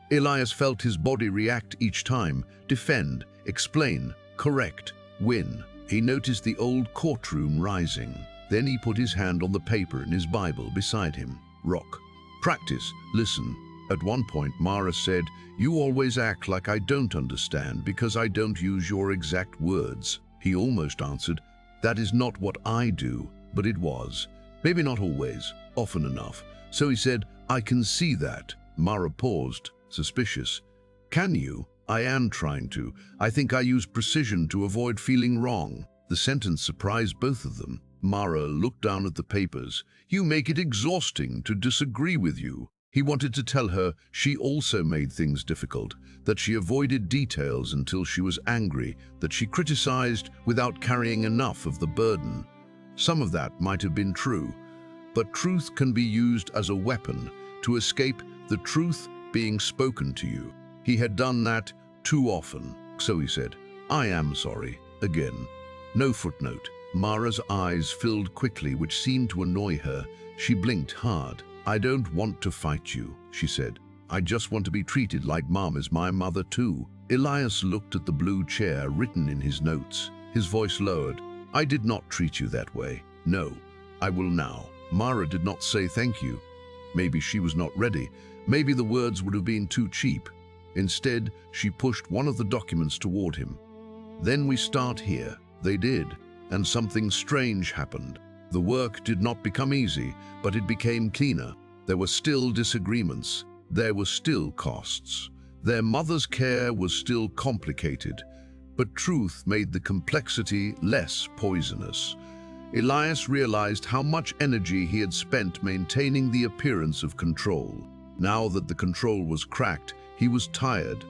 [SPEAKER 1] Elias felt his body react each time, defend, explain, correct, win. He noticed the old courtroom rising. Then he put his hand on the paper in his Bible beside him. Rock. Practice. Listen. At one point, Mara said, "You always act like I don't understand because I don't use your exact words." He almost answered, "That is not what I do," but it was. Maybe not always, often enough. So he said, "I can see that." Mara paused, suspicious. "Can you?" "I am trying to. I think I use precision to avoid feeling wrong." The sentence surprised both of them. Mara looked down at the papers. "You make it exhausting to disagree with you." He wanted to tell her she also made things difficult, that she avoided details until she was angry, that she criticized without carrying enough of the burden. Some of that might have been true, but truth can be used as a weapon to escape the truth being spoken to you. He had done that too often. So he said, "I am sorry," again. No footnote. Mara's eyes filled quickly, which seemed to annoy her. She blinked hard. "I don't want to fight you," she said. "I just want to be treated like Mom is my mother too." Elias looked at the blue chair written in his notes. His voice lowered. "I did not treat you that way. No, I will now." Mara did not say thank you. Maybe she was not ready. Maybe the words would have been too cheap. Instead, she pushed one of the documents toward him. "Then we start here." They did, and something strange happened. The work did not become easy, but it became cleaner. There were still disagreements. There were still costs. Their mother's care was still complicated, but truth made the complexity less poisonous. Elias realized how much energy he had spent maintaining the appearance of control. Now that the control was cracked, he was tired,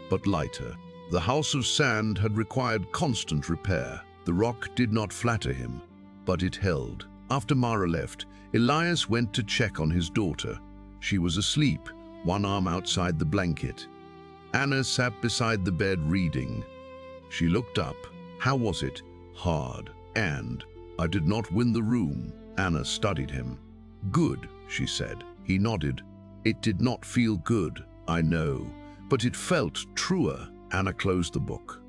[SPEAKER 1] but lighter. The house of sand had required constant repair. The rock did not flatter him, but it held. After Mara left, Elias went to check on his daughter. She was asleep, one arm outside the blanket. Anna sat beside the bed reading. She looked up. "How was it?" "Hard. And I did not win the room." Anna studied him. "Good," she said. He nodded. "It did not feel good, I know, but it felt truer." Anna closed the book.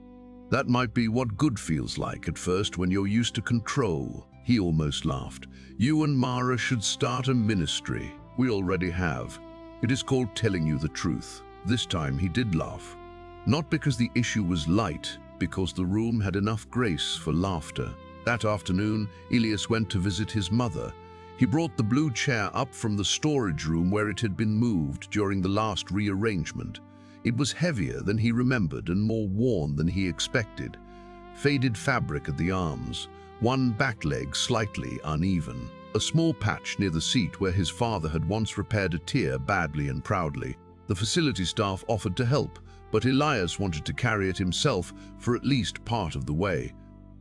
[SPEAKER 1] "That might be what good feels like at first when you're used to control." He almost laughed. "You and Mara should start a ministry." "We already have. It is called Telling You the Truth." This time he did laugh. Not because the issue was light, because the room had enough grace for laughter. That afternoon, Elias went to visit his mother. He brought the blue chair up from the storage room where it had been moved during the last rearrangement. It was heavier than he remembered and more worn than he expected. Faded fabric at the arms, one back leg slightly uneven, a small patch near the seat where his father had once repaired a tear badly and proudly. The facility staff offered to help, but Elias wanted to carry it himself for at least part of the way.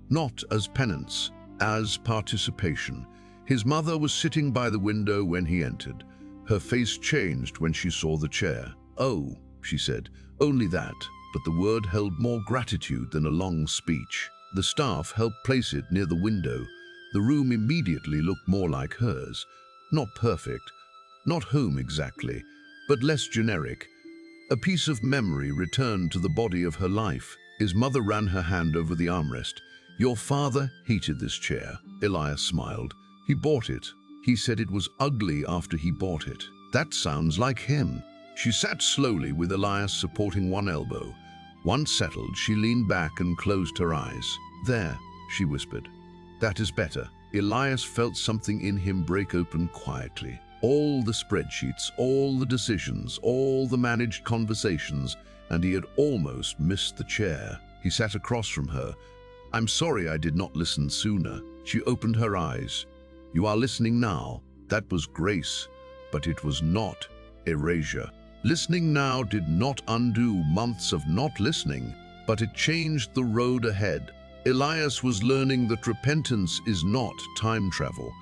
[SPEAKER 1] Not as penance, as participation. His mother was sitting by the window when he entered. Her face changed when she saw the chair. "Oh," she said, "only that." but the word held more gratitude than a long speech. The staff helped place it near the window. The room immediately looked more like hers. Not perfect, not home exactly, but less generic. A piece of memory returned to the body of her life. His mother ran her hand over the armrest. "Your father hated this chair." Elias smiled. "He bought it. He said it was ugly after he bought it." "That sounds like him." She sat slowly with Elias supporting one elbow. Once settled, she leaned back and closed her eyes. "There," she whispered. "That is better." Elias felt something in him break open quietly. All the spreadsheets, all the decisions, all the managed conversations, and he had almost missed the chair. He sat across from her. "I'm sorry I did not listen sooner." She opened her eyes. "You are listening now." That was grace, but it was not erasure. Listening now did not undo months of not listening, but it changed the road ahead. Elias was learning that repentance is not time travel.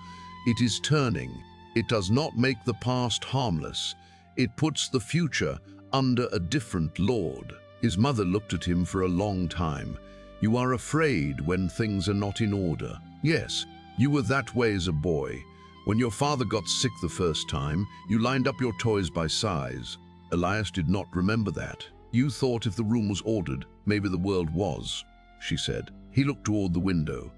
[SPEAKER 1] It is turning. It does not make the past harmless. It puts the future under a different Lord. His mother looked at him for a long time. "You are afraid when things are not in order." "Yes, you were that way as a boy. When your father got sick the first time, you lined up your toys by size." Elias did not remember that. "You thought if the room was ordered, maybe the world was," she said. He looked toward the window.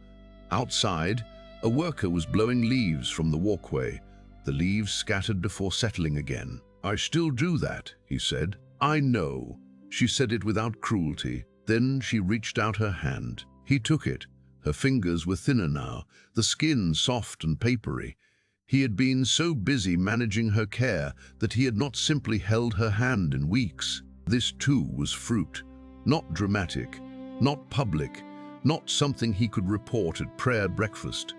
[SPEAKER 1] Outside, a worker was blowing leaves from the walkway. The leaves scattered before settling again. "I still do that," he said. "I know." She said it without cruelty. Then she reached out her hand. He took it. Her fingers were thinner now, the skin soft and papery. He had been so busy managing her care that he had not simply held her hand in weeks. This too was fruit. Not dramatic, not public, not something he could report at prayer breakfast.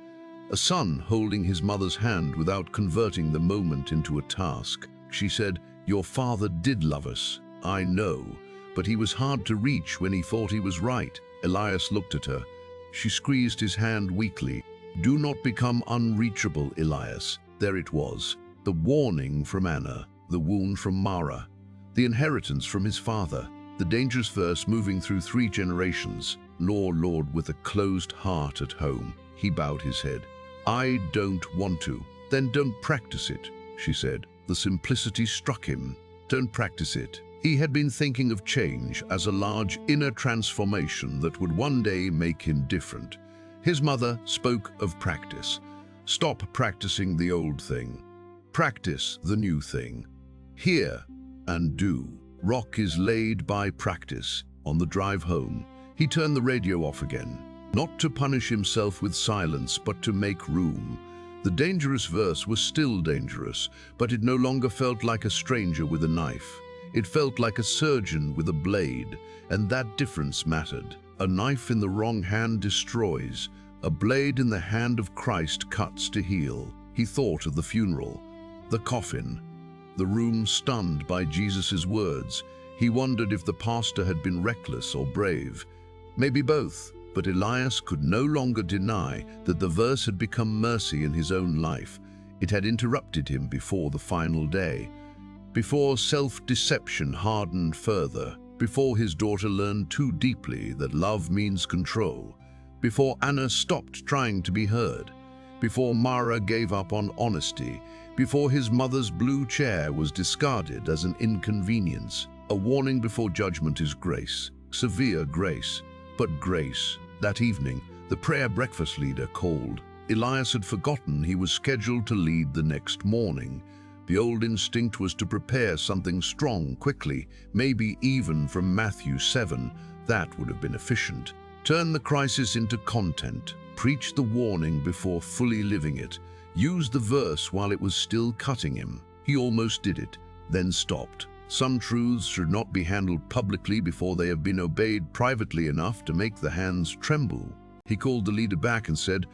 [SPEAKER 1] A son holding his mother's hand without converting the moment into a task. She said, "Your father did love us." "I know, but he was hard to reach when he thought he was right." Elias looked at her. She squeezed his hand weakly. "Do not become unreachable, Elias." There it was, the warning from Anna, the wound from Mara, the inheritance from his father, the dangerous verse moving through 3 generations. Lord, with a closed heart at home. He bowed his head. "I don't want to." "Then don't practice it," she said. The simplicity struck him. Don't practice it. He had been thinking of change as a large inner transformation that would one day make him different. His mother spoke of practice. Stop practicing the old thing. Practice the new thing. Hear and do. Rock is laid by practice. On the drive home, he turned the radio off again. Not to punish himself with silence, but to make room. The dangerous verse was still dangerous, but it no longer felt like a stranger with a knife. It felt like a surgeon with a blade, and that difference mattered. A knife in the wrong hand destroys. A blade in the hand of Christ cuts to heal. He thought of the funeral, the coffin, the room stunned by Jesus' words. He wondered if the pastor had been reckless or brave. Maybe both, but Elias could no longer deny that the verse had become mercy in his own life. It had interrupted him before the final day, before self-deception hardened further, before his daughter learned too deeply that love means control, before Anna stopped trying to be heard, before Mara gave up on honesty, before his mother's blue chair was discarded as an inconvenience. A warning before judgment is grace, severe grace, but grace. That evening, the prayer breakfast leader called. Elias had forgotten he was scheduled to lead the next morning. The old instinct was to prepare something strong quickly, maybe even from Matthew 7. That would have been efficient. Turn the crisis into content. Preach the warning before fully living it. Use the verse while it was still cutting him. He almost did it, then stopped. Some truths should not be handled publicly before they have been obeyed privately enough to make the hands tremble. He called the leader back and said,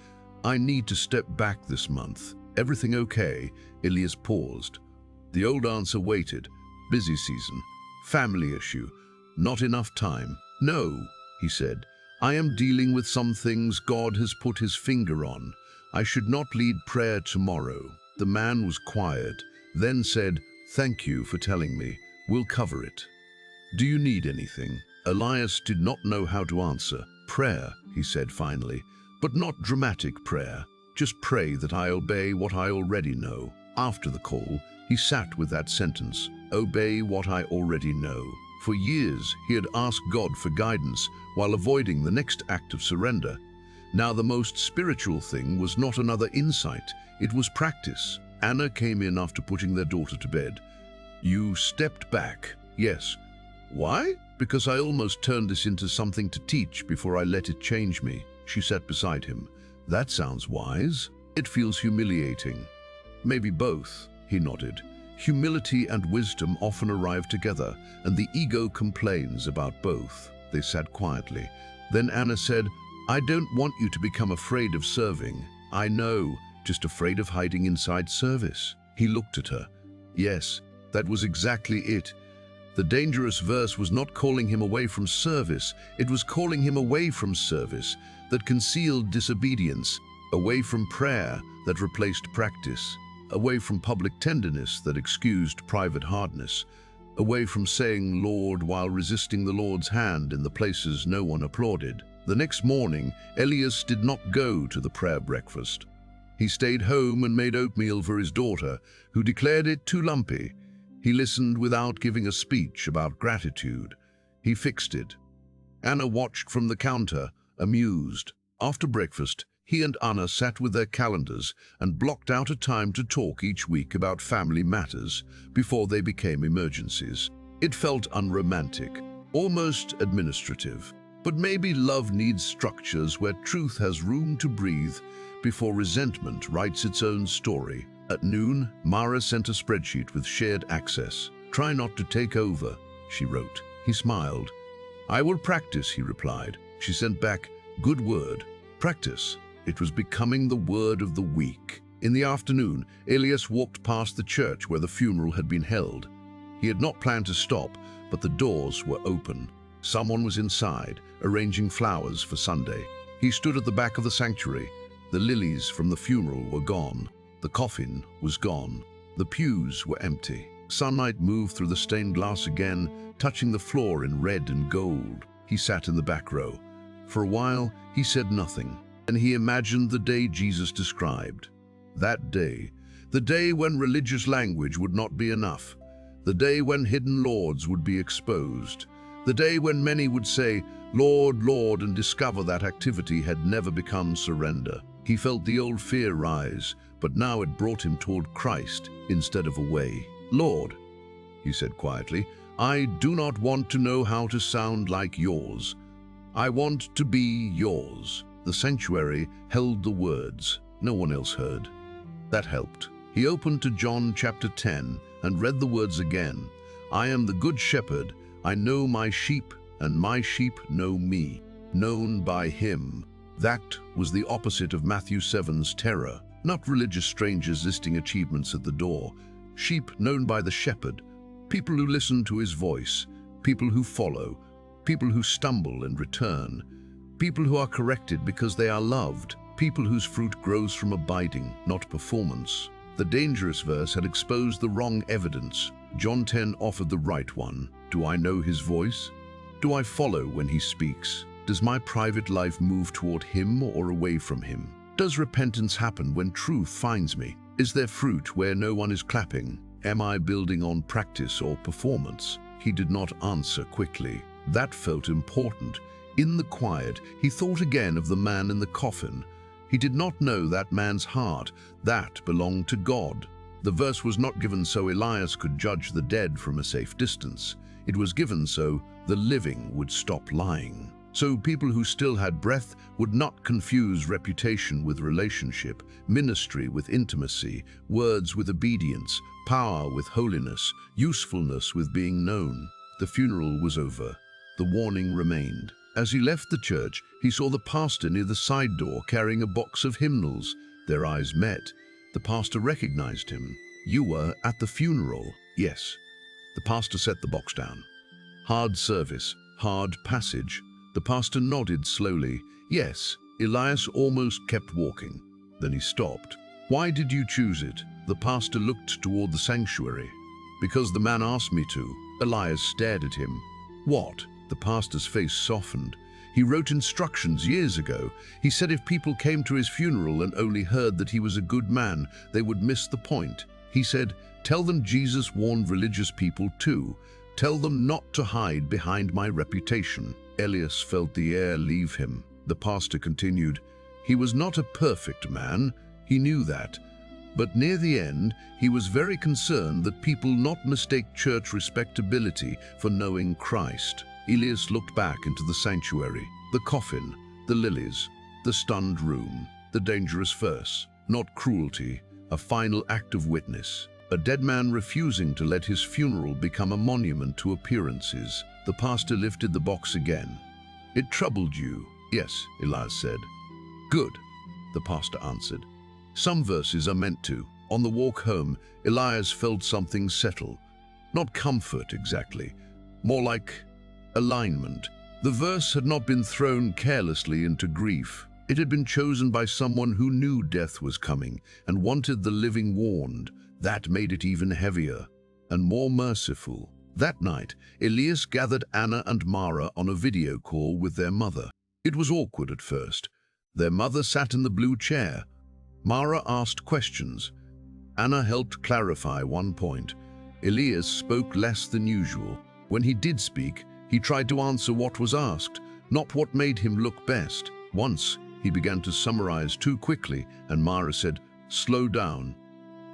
[SPEAKER 1] "I need to step back this month." "Everything okay?" Elias paused. The old answer waited. "Busy season. Family issue. Not enough time." "No," he said. "I am dealing with some things God has put his finger on. I should not lead prayer tomorrow." The man was quiet, then said, "Thank you for telling me. We'll cover it." "Do you need anything?" Elias did not know how to answer. "Prayer," he said finally, "but not dramatic prayer. Just pray that I obey what I already know." After the call, he sat with that sentence, "Obey what I already know." For years, he had asked God for guidance while avoiding the next act of surrender. Now the most spiritual thing was not another insight, it was practice. Anna came in after putting their daughter to bed. "You stepped back." "Yes." "Why?" "Because I almost turned this into something to teach before I let it change me." She sat beside him. "That sounds wise." "It feels humiliating." "Maybe both," he nodded. "Humility and wisdom often arrive together, and the ego complains about both." They sat quietly. Then Anna said, "I don't want you to become afraid of serving." "I know, just afraid of hiding inside service." He looked at her. Yes, that was exactly it. The dangerous verse was not calling him away from service, it was calling him away from service that concealed disobedience, away from prayer that replaced practice, away from public tenderness that excused private hardness, away from saying Lord while resisting the Lord's hand in the places no one applauded. The next morning, Elias did not go to the prayer breakfast. He stayed home and made oatmeal for his daughter, who declared it too lumpy. He listened without giving a speech about gratitude. He fixed it. Anna watched from the counter, amused. After breakfast, he and Anna sat with their calendars and blocked out a time to talk each week about family matters before they became emergencies. It felt unromantic, almost administrative. But maybe love needs structures where truth has room to breathe before resentment writes its own story. At noon, Mara sent a spreadsheet with shared access. "Try not to take over," she wrote. He smiled. "I will practice," he replied. She sent back, "Good word. Practice." It was becoming the word of the week. In the afternoon, Elias walked past the church where the funeral had been held. He had not planned to stop, but the doors were open. Someone was inside, arranging flowers for Sunday. He stood at the back of the sanctuary. The lilies from the funeral were gone. The coffin was gone. The pews were empty. Sunlight moved through the stained glass again, touching the floor in red and gold. He sat in the back row. For a while, he said nothing. And he imagined the day Jesus described. That day, the day when religious language would not be enough. The day when hidden lords would be exposed. The day when many would say, "Lord, Lord," and discover that activity had never become surrender. He felt the old fear rise, but now it brought him toward Christ instead of away. "Lord," he said quietly, "I do not want to know how to sound like yours. I want to be yours." The sanctuary held the words. No one else heard. That helped. He opened to John chapter 10 and read the words again. "I am the good shepherd. I know my sheep, and my sheep know me." Known by him. That was the opposite of Matthew 7's terror. Not religious strangers listing achievements at the door. Sheep known by the shepherd. People who listen to his voice. People who follow. People who stumble and return. People who are corrected because they are loved. People whose fruit grows from abiding, not performance. The dangerous verse had exposed the wrong evidence. John 10 offered the right one. Do I know his voice? Do I follow when he speaks? Does my private life move toward him or away from him? Does repentance happen when truth finds me? Is there fruit where no one is clapping? Am I building on practice or performance? He did not answer quickly. That felt important. In the quiet, he thought again of the man in the coffin. He did not know that man's heart. That belonged to God. The verse was not given so Elias could judge the dead from a safe distance. It was given so the living would stop lying. So people who still had breath would not confuse reputation with relationship, ministry with intimacy, words with obedience, power with holiness, usefulness with being known. The funeral was over. The warning remained. As he left the church, he saw the pastor near the side door carrying a box of hymnals. Their eyes met. The pastor recognized him. "You were at the funeral." "Yes." The pastor set the box down. Hard service, hard passage. The pastor nodded slowly. "Yes." Elias almost kept walking. Then he stopped. "Why did you choose it?" The pastor looked toward the sanctuary. "Because the man asked me to." Elias stared at him. "What?" The pastor's face softened. He wrote instructions years ago. He said if people came to his funeral and only heard that he was a good man, they would miss the point. He said, "Tell them Jesus warned religious people too. Tell them not to hide behind my reputation." Elias felt the air leave him. The pastor continued, "He was not a perfect man. He knew that. But near the end, he was very concerned that people not mistake church respectability for knowing Christ." Elias looked back into the sanctuary, the coffin, the lilies, the stunned room, the dangerous verse, not cruelty, a final act of witness, a dead man refusing to let his funeral become a monument to appearances. The pastor lifted the box again. "It troubled you?" "Yes," Elias said. "Good," the pastor answered. "Some verses are meant to." On the walk home, Elias felt something settle. Not comfort exactly, more like alignment. The verse had not been thrown carelessly into grief. It had been chosen by someone who knew death was coming and wanted the living warned. That made it even heavier and more merciful. That night, Elias gathered Anna and Mara on a video call with their mother. It was awkward at first. Their mother sat in the blue chair. Mara asked questions. Anna helped clarify one point. Elias spoke less than usual. When he did speak, he tried to answer what was asked, not what made him look best. Once, he began to summarize too quickly, and Mara said, "Slow down."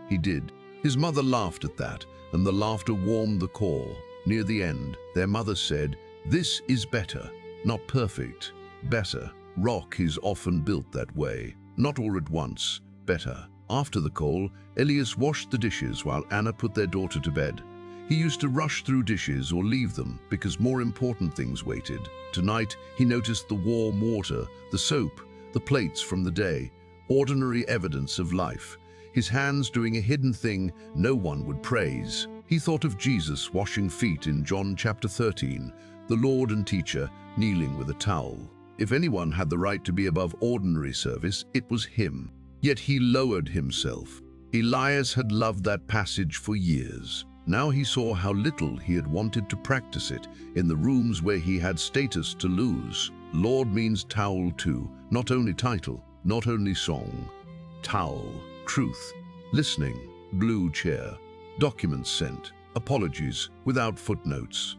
[SPEAKER 1] He did. His mother laughed at that, and the laughter warmed the call. Near the end, their mother said, "This is better, not perfect, better." Rock is often built that way, not all at once, better. After the call, Elias washed the dishes while Anna put their daughter to bed. He used to rush through dishes or leave them because more important things waited. Tonight, he noticed the warm water, the soap, the plates from the day, ordinary evidence of life. His hands doing a hidden thing no one would praise. He thought of Jesus washing feet in John chapter 13, the Lord and teacher kneeling with a towel. If anyone had the right to be above ordinary service, it was him. Yet he lowered himself. Elias had loved that passage for years. Now he saw how little he had wanted to practice it in the rooms where he had status to lose. Lord means towel too, not only title, not only song. Towel, truth, listening, blue chair, documents sent, apologies without footnotes.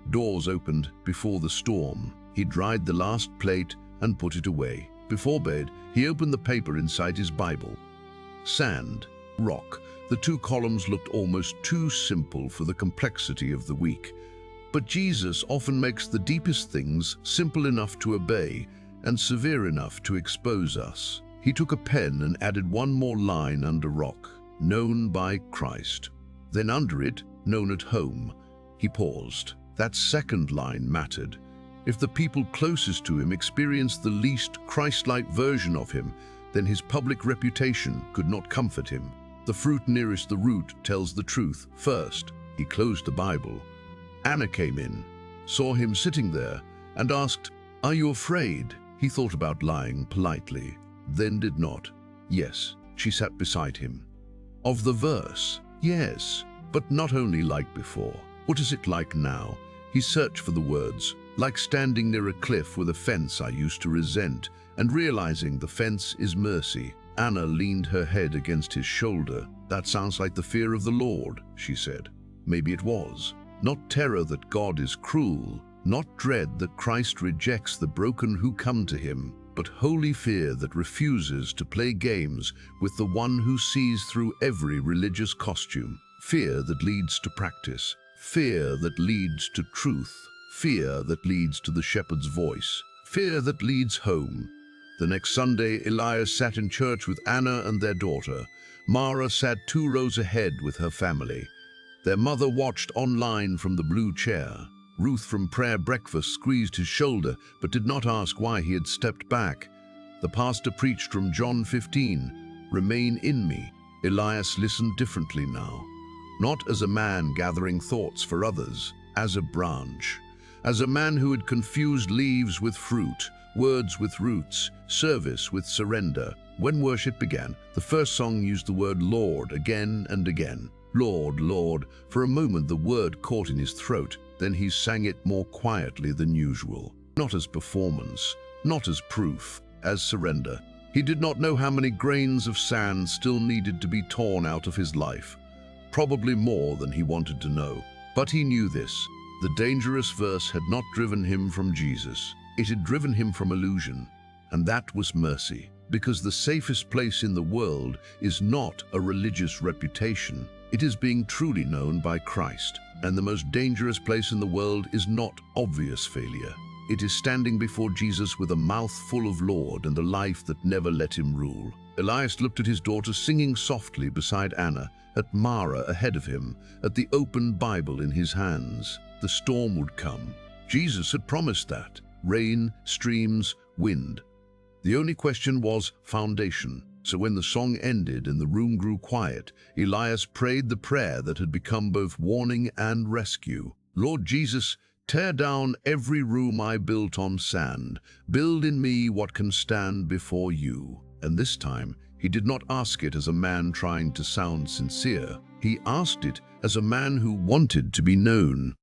[SPEAKER 1] Doors opened before the storm. He dried the last plate and put it away. Before bed, he opened the paper inside his Bible. Sand, rock. The two columns looked almost too simple for the complexity of the week. But Jesus often makes the deepest things simple enough to obey and severe enough to expose us. He took a pen and added one more line under rock, known by Christ. Then under it, known at home. He paused. That second line mattered. If the people closest to him experienced the least Christ-like version of him, then his public reputation could not comfort him. The fruit nearest the root tells the truth first. He closed the Bible. Anna came in, saw him sitting there, and asked, "Are you afraid?" He thought about lying politely, then did not. Yes, she sat beside him. Of the verse, yes, but not only like before. What is it like now? He searched for the words, like standing near a cliff with a fence I used to resent, and realizing the fence is mercy. Anna leaned her head against his shoulder. "That sounds like the fear of the Lord," she said. Maybe it was. Not terror that God is cruel, not dread that Christ rejects the broken who come to him, but holy fear that refuses to play games with the one who sees through every religious costume. Fear that leads to practice. Fear that leads to truth. Fear that leads to the shepherd's voice. Fear that leads home. The next Sunday, Elias sat in church with Anna and their daughter. Mara sat 2 rows ahead with her family. Their mother watched online from the blue chair. Ruth from prayer breakfast squeezed his shoulder, but did not ask why he had stepped back. The pastor preached from John 15, "Remain in me." Elias listened differently now. Not as a man gathering thoughts for others, as a branch. As a man who had confused leaves with fruit, words with roots, service with surrender. When worship began, the first song used the word Lord again and again. Lord, Lord. For a moment the word caught in his throat. Then he sang it more quietly than usual, not as performance, not as proof, as surrender. He did not know how many grains of sand still needed to be torn out of his life, probably more than he wanted to know. But he knew this. The dangerous verse had not driven him from Jesus. It had driven him from illusion, and that was mercy. Because the safest place in the world is not a religious reputation. It is being truly known by Christ. And the most dangerous place in the world is not obvious failure. It is standing before Jesus with a mouth full of Lord and a life that never let him rule. Elias looked at his daughter singing softly beside Anna, at Mara ahead of him, at the open Bible in his hands. The storm would come. Jesus had promised that. Rain, streams, wind. The only question was foundation. So when the song ended and the room grew quiet, Elias prayed the prayer that had become both warning and rescue. Lord Jesus, tear down every room I built on sand. Build in me what can stand before you. And this time, he did not ask it as a man trying to sound sincere. He asked it as a man who wanted to be known.